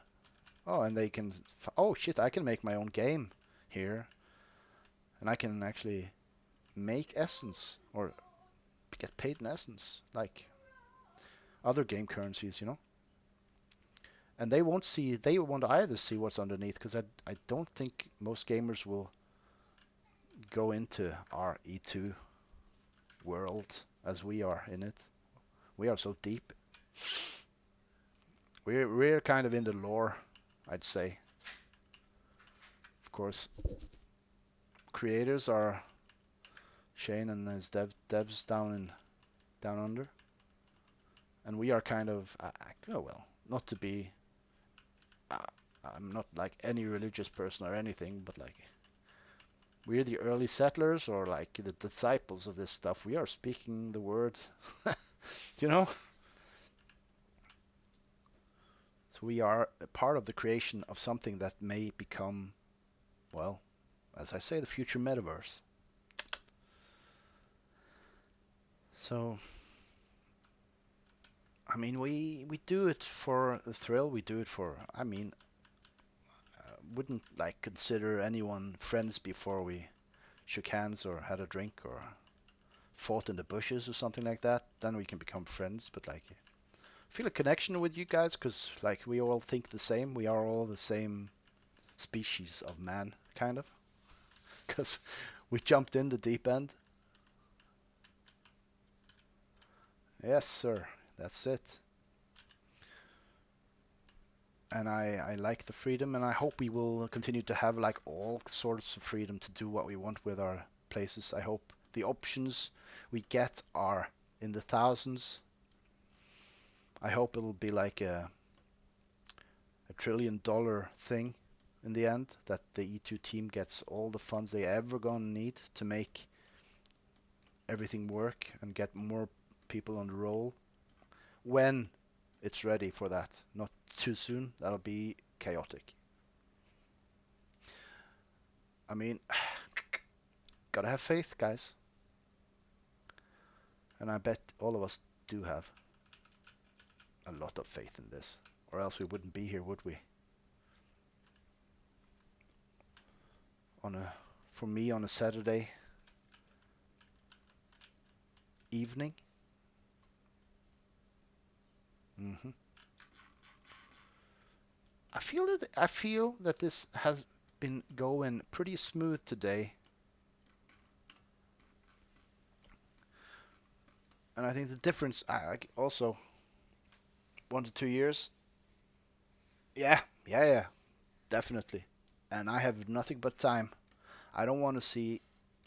S1: Oh, and they can. Oh shit! I can make my own game here, and I can actually make essence or get paid in essence like other game currencies, you know. And they won't see. They won't either see what's underneath because I don't think most gamers will go into our E2 world as we are in it. We are so deep. We're kind of in the lore, I'd say. Of course, creators are Shane and his devs down under, and we are kind of oh well, not to be. Uh, I'm not like any religious person or anything, but like we're the early settlers or like the disciples of this stuff. We are speaking the word, you know. So we are a part of the creation of something that may become, well, as I say, the future metaverse. So I mean, we do it for the thrill. We do it for. I mean, wouldn't like consider anyone friends before we shook hands or had a drink or fought in the bushes or something like that. Then we can become friends. But like, feel a connection with you guys because like we all think the same. We are all the same species of man, kind of. Because we jumped in the deep end. Yes, sir. That's it. And I like the freedom, and I hope we will continue to have like all sorts of freedom to do what we want with our places. I hope the options we get are in the thousands. I hope it'll be like a $1 trillion thing in the end, that the E2 team gets all the funds they ever gonna need to make everything work and get more people on the roll when it's ready for that. Not too soon. That'll be chaotic. I mean, gotta have faith, guys. And I bet all of us do have a lot of faith in this. Or else we wouldn't be here, would we? On a, for me, on a Saturday evening. hmm I feel that this has been going pretty smooth today. And I think the difference, also 1 to 2 years. Yeah, yeah, yeah. definitely. And I have nothing but time. I don't want to see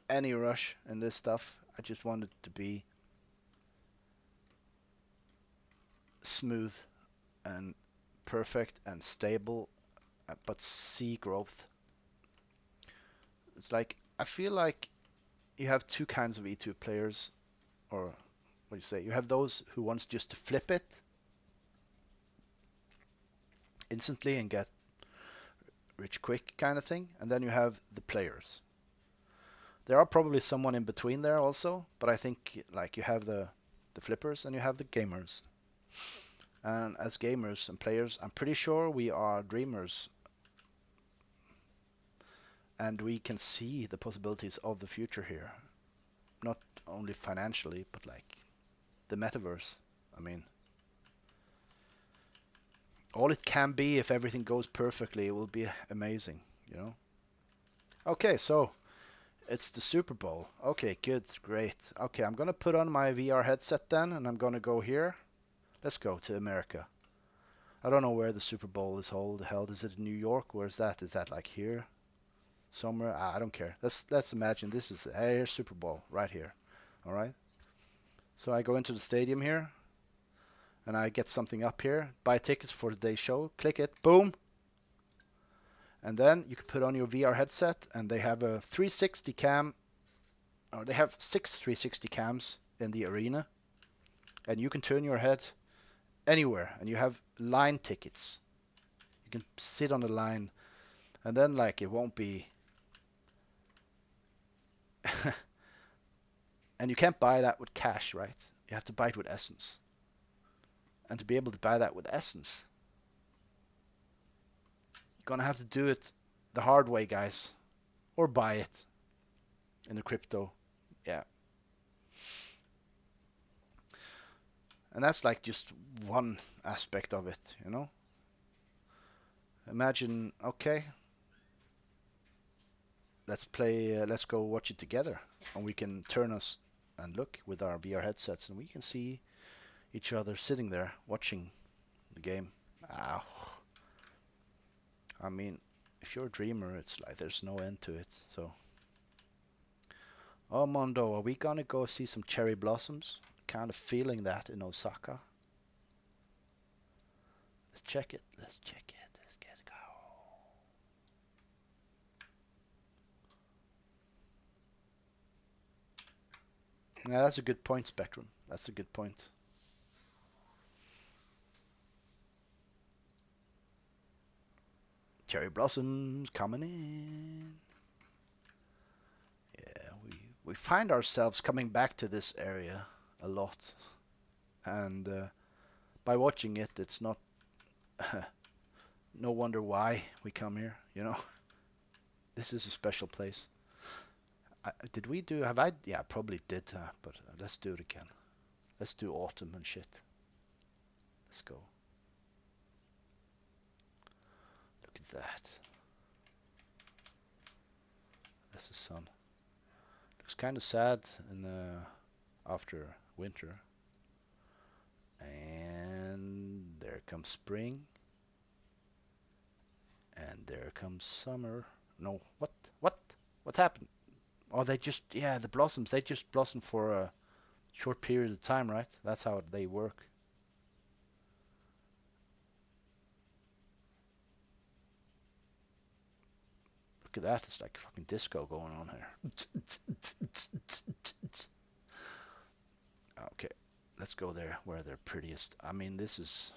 S1: any rush in this stuff. I just want it to be smooth and perfect and stable, but see growth. It's like I feel like you have two kinds of E2 players, or what do you say? You have those who wants just to flip it instantly and get rich quick kind of thing, and then you have the players. There are probably someone in between there also, but I think like you have the flippers and you have the gamers. And as gamers and players, I'm pretty sure we are dreamers, and we can see the possibilities of the future here. Not only financially, but like the metaverse. I mean, all it can be if everything goes perfectly, it will be amazing, you know? Okay, so it's the Super Bowl. Okay, good, great. Okay, I'm gonna put on my VR headset then, and I'm gonna go here. Let's go to America. I don't know where the Super Bowl is held. Is it in New York? Where is that? Is that like here? Somewhere? I don't care. Let's imagine this is here's Super Bowl right here. All right. So I go into the stadium here, and I get something up here. Buy tickets for the day show. Click it. Boom. And then you can put on your VR headset, and they have a 360 cam, or they have 6 360 cams in the arena, and you can turn your head anywhere, and you have line tickets. You can sit on the line, and then like it won't be and you can't buy that with cash, right? You have to buy it with essence. And to be able to buy that with essence, you're gonna have to do it the hard way, guys, or buy it in the crypto. Yeah. And that's like just one aspect of it, you know? Imagine, okay, let's go watch it together. And we can turn us and look with our VR headsets, and we can see each other sitting there watching the game. Ah, I mean, if you're a dreamer, it's like there's no end to it. So, oh, Mondo, are we gonna go see some cherry blossoms? Kind of feeling that in Osaka. Let's check it. Let's check it. Let's get it go. Yeah, that's a good point, Spectrum. That's a good point. Cherry blossoms coming in. Yeah, we find ourselves coming back to this area a lot, and by watching it, it's not no wonder why we come here. You know, this is a special place. Did we do? Have I? Yeah, I probably did. But let's do it again. Let's do autumn and shit. Let's go. Look at that. That's the sun. Looks kind of sad in after winter. And there comes spring. And there comes summer. No, what? What? What happened? Oh, they just, yeah, the blossoms, they just blossom for a short period of time, right? That's how they work. Look at that, it's like fucking disco going on here. Okay, let's go there where they're prettiest. I mean, this is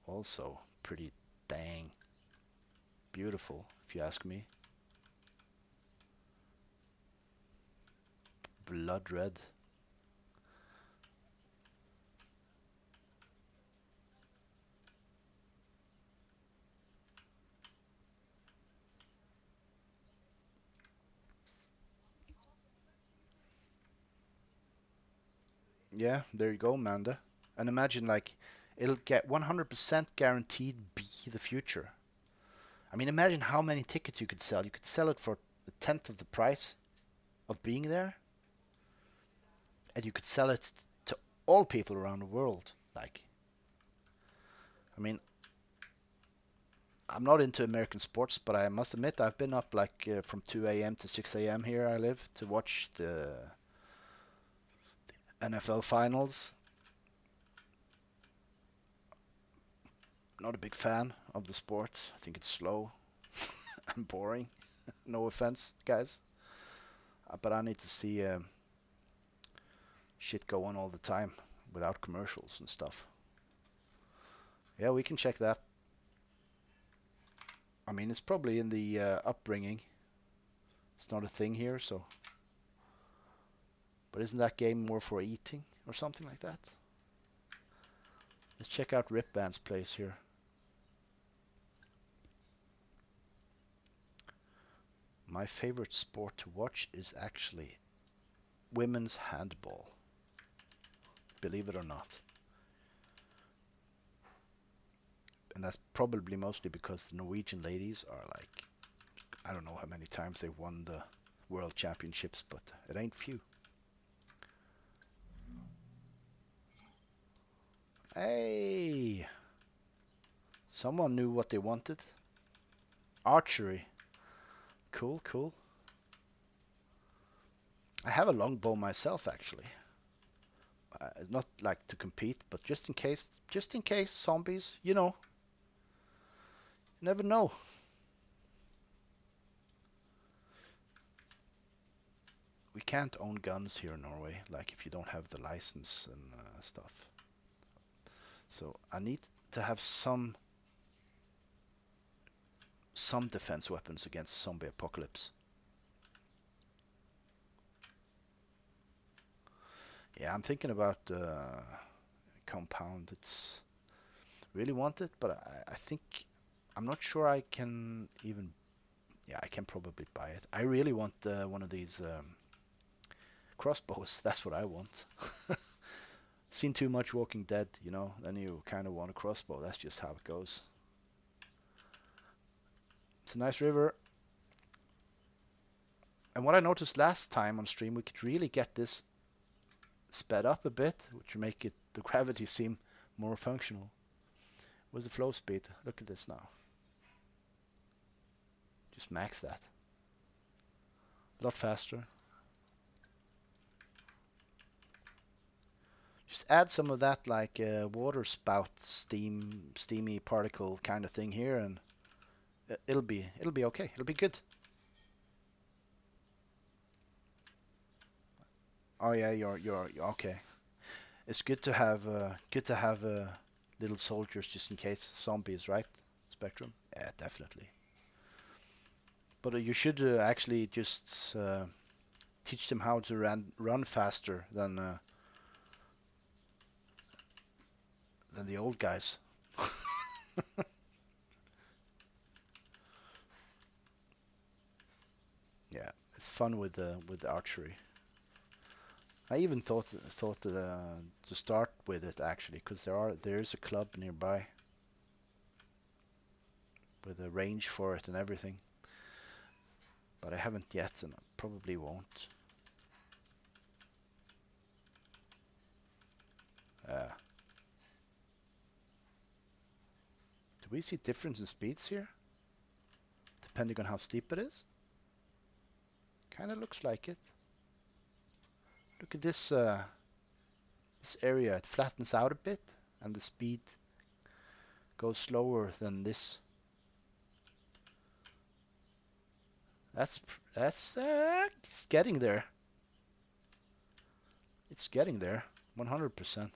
S1: also pretty dang beautiful, if you ask me. Blood red. Yeah, there you go, Manda. And imagine, like, it'll get 100% guaranteed be the future. I mean, imagine how many tickets you could sell. You could sell it for a tenth of the price of being there, and you could sell it to all people around the world. Like, I mean, I'm not into American sports, but I must admit I've been up like from 2 a.m. to 6 a.m. here I live to watch the NFL finals. Not a big fan of the sport. I think it's slow and boring. No offense, guys, but I need to see shit go on all the time without commercials and stuff. Yeah, we can check that. I mean, it's probably in the upbringing. It's not a thing here, so. But isn't that game more for eating or something like that? Let's check out Rip Band's place here. My favorite sport to watch is actually women's handball. Believe it or not. And that's probably mostly because the Norwegian ladies are like, I don't know how many times they've won the world championships, but it ain't few. Hey! Someone knew what they wanted. Archery. Cool, cool. I have a longbow myself, actually. Not like to compete, but just in case zombies, you know, you never know. We can't own guns here in Norway, like if you don't have the license and stuff. So I need to have some defense weapons against zombie apocalypse. Yeah, I'm thinking about compound. It's really want it, but I think I'm not sure I can even. Yeah, I can probably buy it. I really want one of these crossbows. That's what I want. Seen too much Walking Dead, you know. Then you kind of want a crossbow. That's just how it goes. It's a nice river. And what I noticed last time on stream, we could really get this sped up a bit, which would make the gravity seem more functional. Where's the flow speed? Look at this now. Just max that. A lot faster. Just add some of that like water spout steamy particle kind of thing here, and it'll be okay. It'll be good. Oh yeah, you're okay. It's good to have little soldiers just in case zombies, right? Spectrum. Yeah, definitely. But you should actually just teach them how to run faster than the old guys. Yeah, it's fun with archery. I even thought to start with it actually, because there is a club nearby with a range for it and everything. But I haven't yet, and I probably won't. Uh, do we see difference in speeds here, depending on how steep it is? Kind of looks like it. Look at this area. It flattens out a bit, and the speed goes slower than this. That's it's getting there. It's getting there, 100%.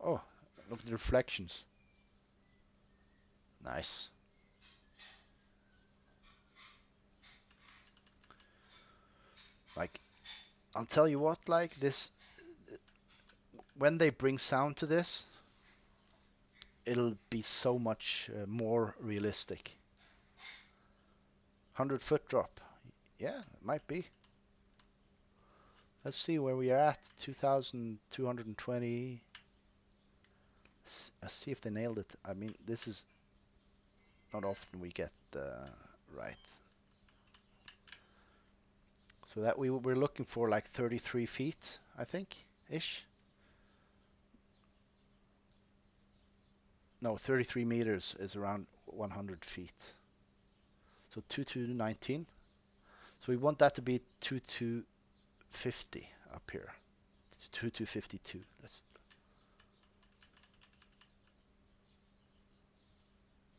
S1: Oh, look at the reflections. Nice. Like, I'll tell you what, like this, when they bring sound to this, it'll be so much more realistic. 100-foot drop. Yeah, it might be. Let's see where we are at. 2,220. Let's see if they nailed it. I mean, this is not often we get right. So that we're looking for like 33 feet, I think, ish. No, 33 meters is around 100 feet. So 2219. So we want that to be 2250 up here. 2252. Let's.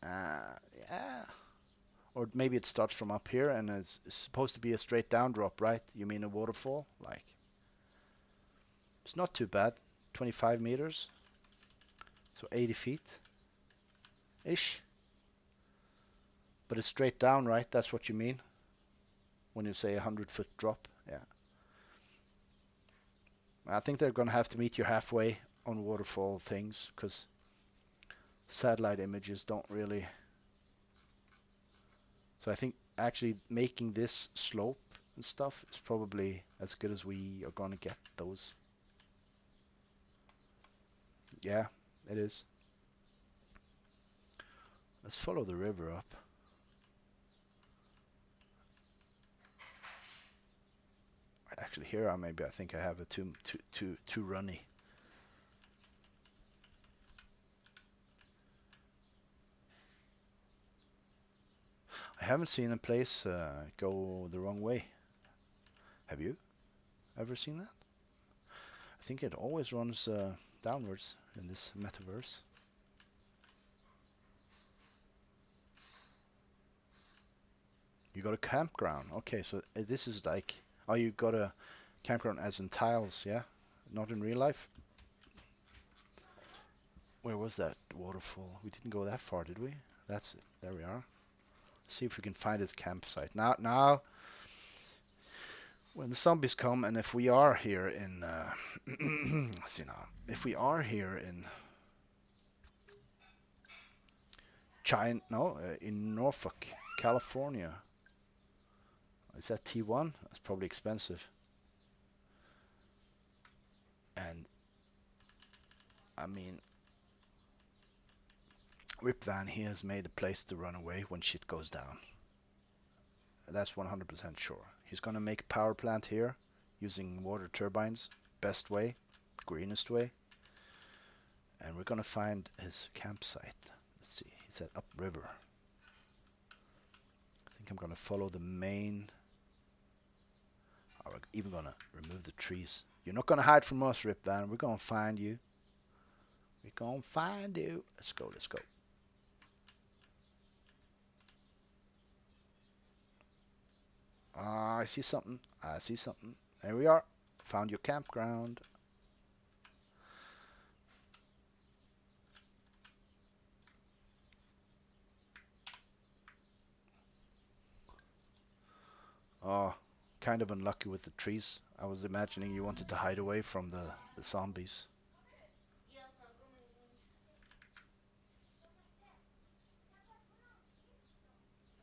S1: Yeah. Or maybe it starts from up here and it's supposed to be a straight down drop, right? You mean a waterfall? Like, it's not too bad. 25 meters. So 80 feet ish. But it's straight down, right? That's what you mean when you say 100-foot drop. Yeah. I think they're going to have to meet you halfway on waterfall things because satellite images don't really. So I think actually making this slope and stuff is probably as good as we are going to get those. Yeah, it is. Let's follow the river up. Actually, here I think I have a too runny. I haven't seen a place go the wrong way. Have you ever seen that? I think it always runs downwards in this metaverse. You got a campground. Okay, so this is like, oh, you got a campground as in tiles, yeah? Not in real life? Where was that waterfall? We didn't go that far, did we? That's it. There we are. See if we can find his campsite. Now, when the zombies come, and if we are here in, see now, if we are here in China, no, in Norfolk, California. Is that T1? That's probably expensive. And I mean, Rip Van he has made a place to run away when shit goes down. That's 100% sure. He's gonna make a power plant here using water turbines. Best way, greenest way. And we're gonna find his campsite. Let's see, he said upriver. I think I'm gonna follow the main. We're even gonna remove the trees. You're not gonna hide from us, Rip Van. We're gonna find you. We're gonna find you. Let's go, let's go. I see something. I see something. There we are. Found your campground. Oh, kind of unlucky with the trees. I was imagining you wanted to hide away from the zombies.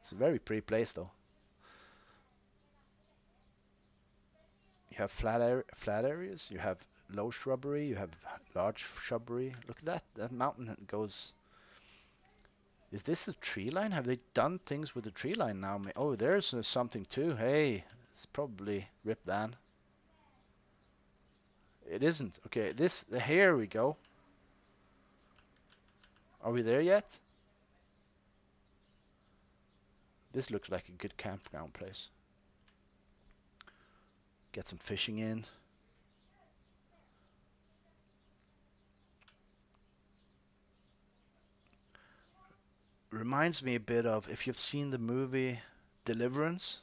S1: It's a very pretty place though. You have flat areas, you have low shrubbery, you have large shrubbery. Look at that. That mountain that goes. Is this the tree line? Have they done things with the tree line now? Oh, there's something too. Hey, it's probably Rip Van. It isn't. Okay, here we go. Are we there yet? This looks like a good campground place. Get some fishing in. Reminds me a bit of, if you've seen the movie Deliverance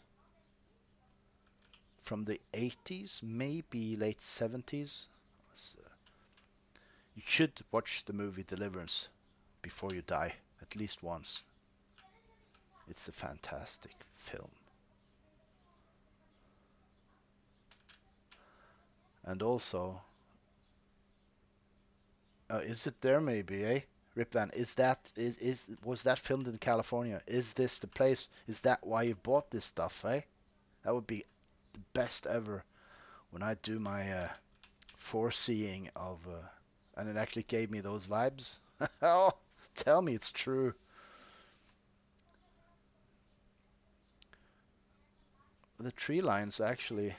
S1: from the 80s, maybe late 70s. You should watch the movie Deliverance before you die, at least once. It's a fantastic film. And also, is it there maybe, eh? Rip Van, was that filmed in California? Is this the place? Is that why you bought this stuff, eh? That would be the best ever when I do my foreseeing of, and it actually gave me those vibes. Oh, tell me it's true. the tree lines actually.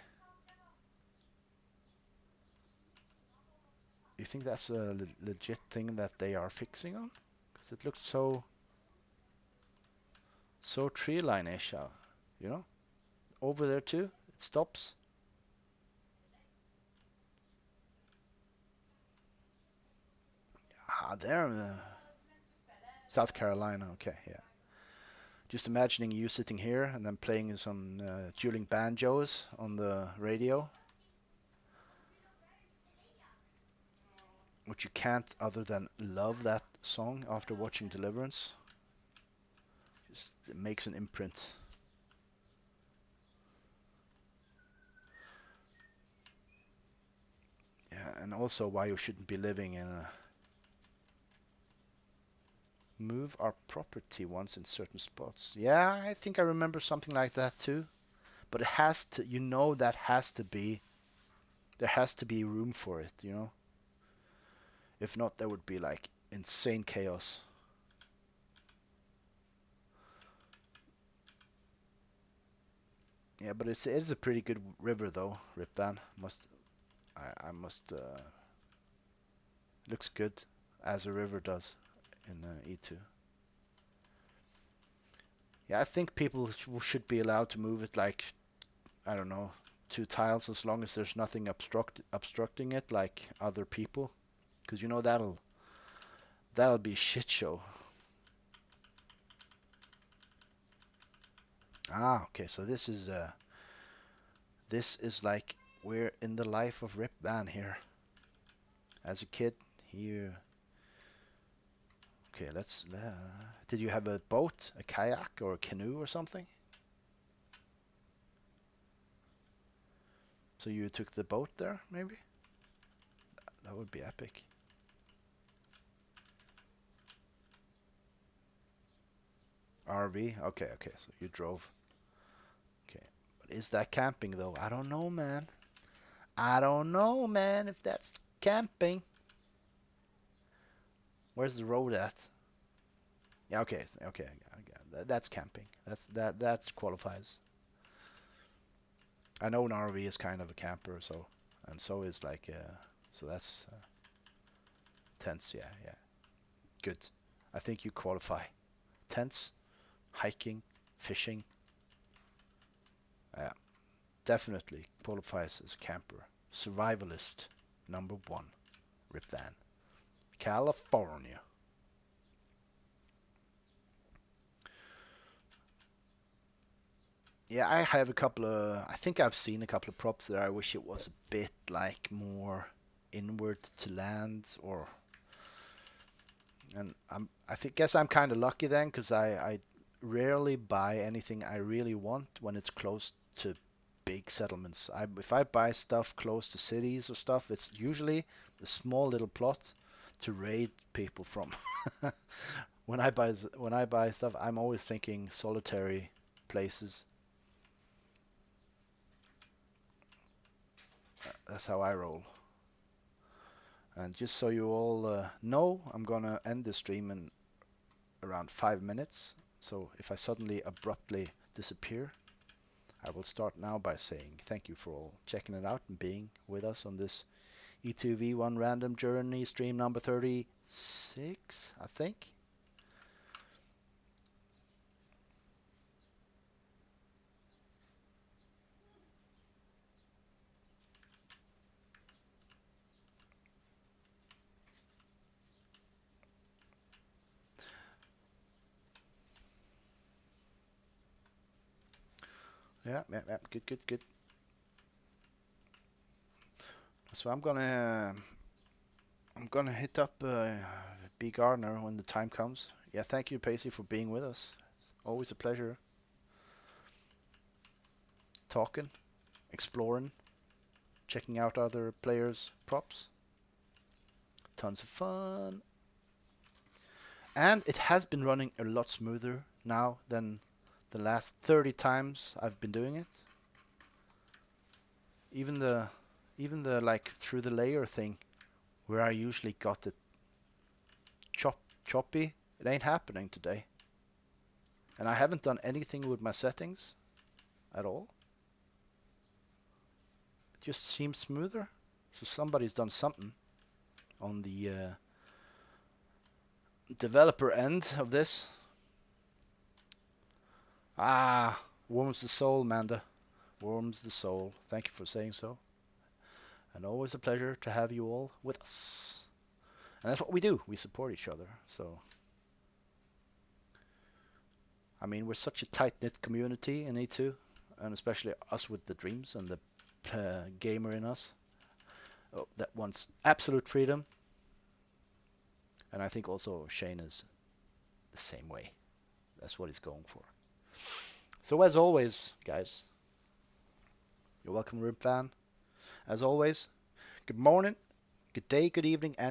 S1: You think that's a legit thing that they are fixing on? Because it looks so tree line-ish out. You know, over there too. It stops. Ah, there, South Carolina. Okay, yeah. Just imagining you sitting here and then playing some dueling banjos on the radio, which you can't other than love that song after watching Deliverance. Just it makes an imprint. Yeah, and also why you shouldn't be living in a move our property once in certain spots. Yeah, I think I remember something like that too. But it has to, that has to be, there has to be room for it, you know? If not, there would be like insane chaos. Yeah, but it is a pretty good river though, Ripban. I must, looks good as a river does in E2. Yeah, I think people should be allowed to move it like, I don't know, 2 tiles as long as there's nothing obstructing it like other people. Because you know that'll be a shit show. Ah, okay, so this is like we're in the life of Rip Van here. As a kid, he okay, let's did you have a boat, a kayak or a canoe or something? So you took the boat there, maybe? That would be epic. RV? Okay, okay, so you drove. Okay. But is that camping though? I don't know, man. I don't know, man, if that's camping. Where's the road at? Yeah, okay, okay, that's camping. That qualifies. I know an RV is kind of a camper, so and so is like so that's tents. Yeah, yeah, good. I think you qualify. Tents, hiking, fishing. Yeah, definitely qualifies as a camper. Survivalist number one. Rip Van, California. Yeah, I have a couple of. I think I've seen a couple of props there. I wish it was a bit like more inward to land, or and I think guess I'm kind of lucky then because I rarely buy anything I really want when it's close to big settlements. If I buy stuff close to cities or stuff, it's usually a small little plot to raid people from. When I buy stuff, I'm always thinking solitary places. That's how I roll. And just so you all know, I'm gonna end the stream in around 5 minutes. So if I suddenly abruptly disappear, I will start now by saying thank you for all checking it out and being with us on this E2V1 random journey stream number 36, I think. Yeah, yeah, yeah. Good, good, good. So I'm gonna hit up B Gardner when the time comes. Yeah, thank you, Pacey, for being with us. Always a pleasure talking, exploring, checking out other players' props. Tons of fun. And it has been running a lot smoother now than the last 30 times I've been doing it. Even the like through the layer thing where I usually got it choppy, it ain't happening today. And I haven't done anything with my settings at all. just seems smoother. So somebody's done something on the developer end of this. Ah, warms the soul, Amanda. Warms the soul. Thank you for saying so. And always a pleasure to have you all with us. And that's what we do. We support each other. So, I mean, we're such a tight-knit community in E2, and especially us with the dreams and the gamer in us that wants absolute freedom. And I think also Shane is the same way. That's what he's going for. So as always, guys, you're welcome, Rib Fan. As always, good morning, good day, good evening, and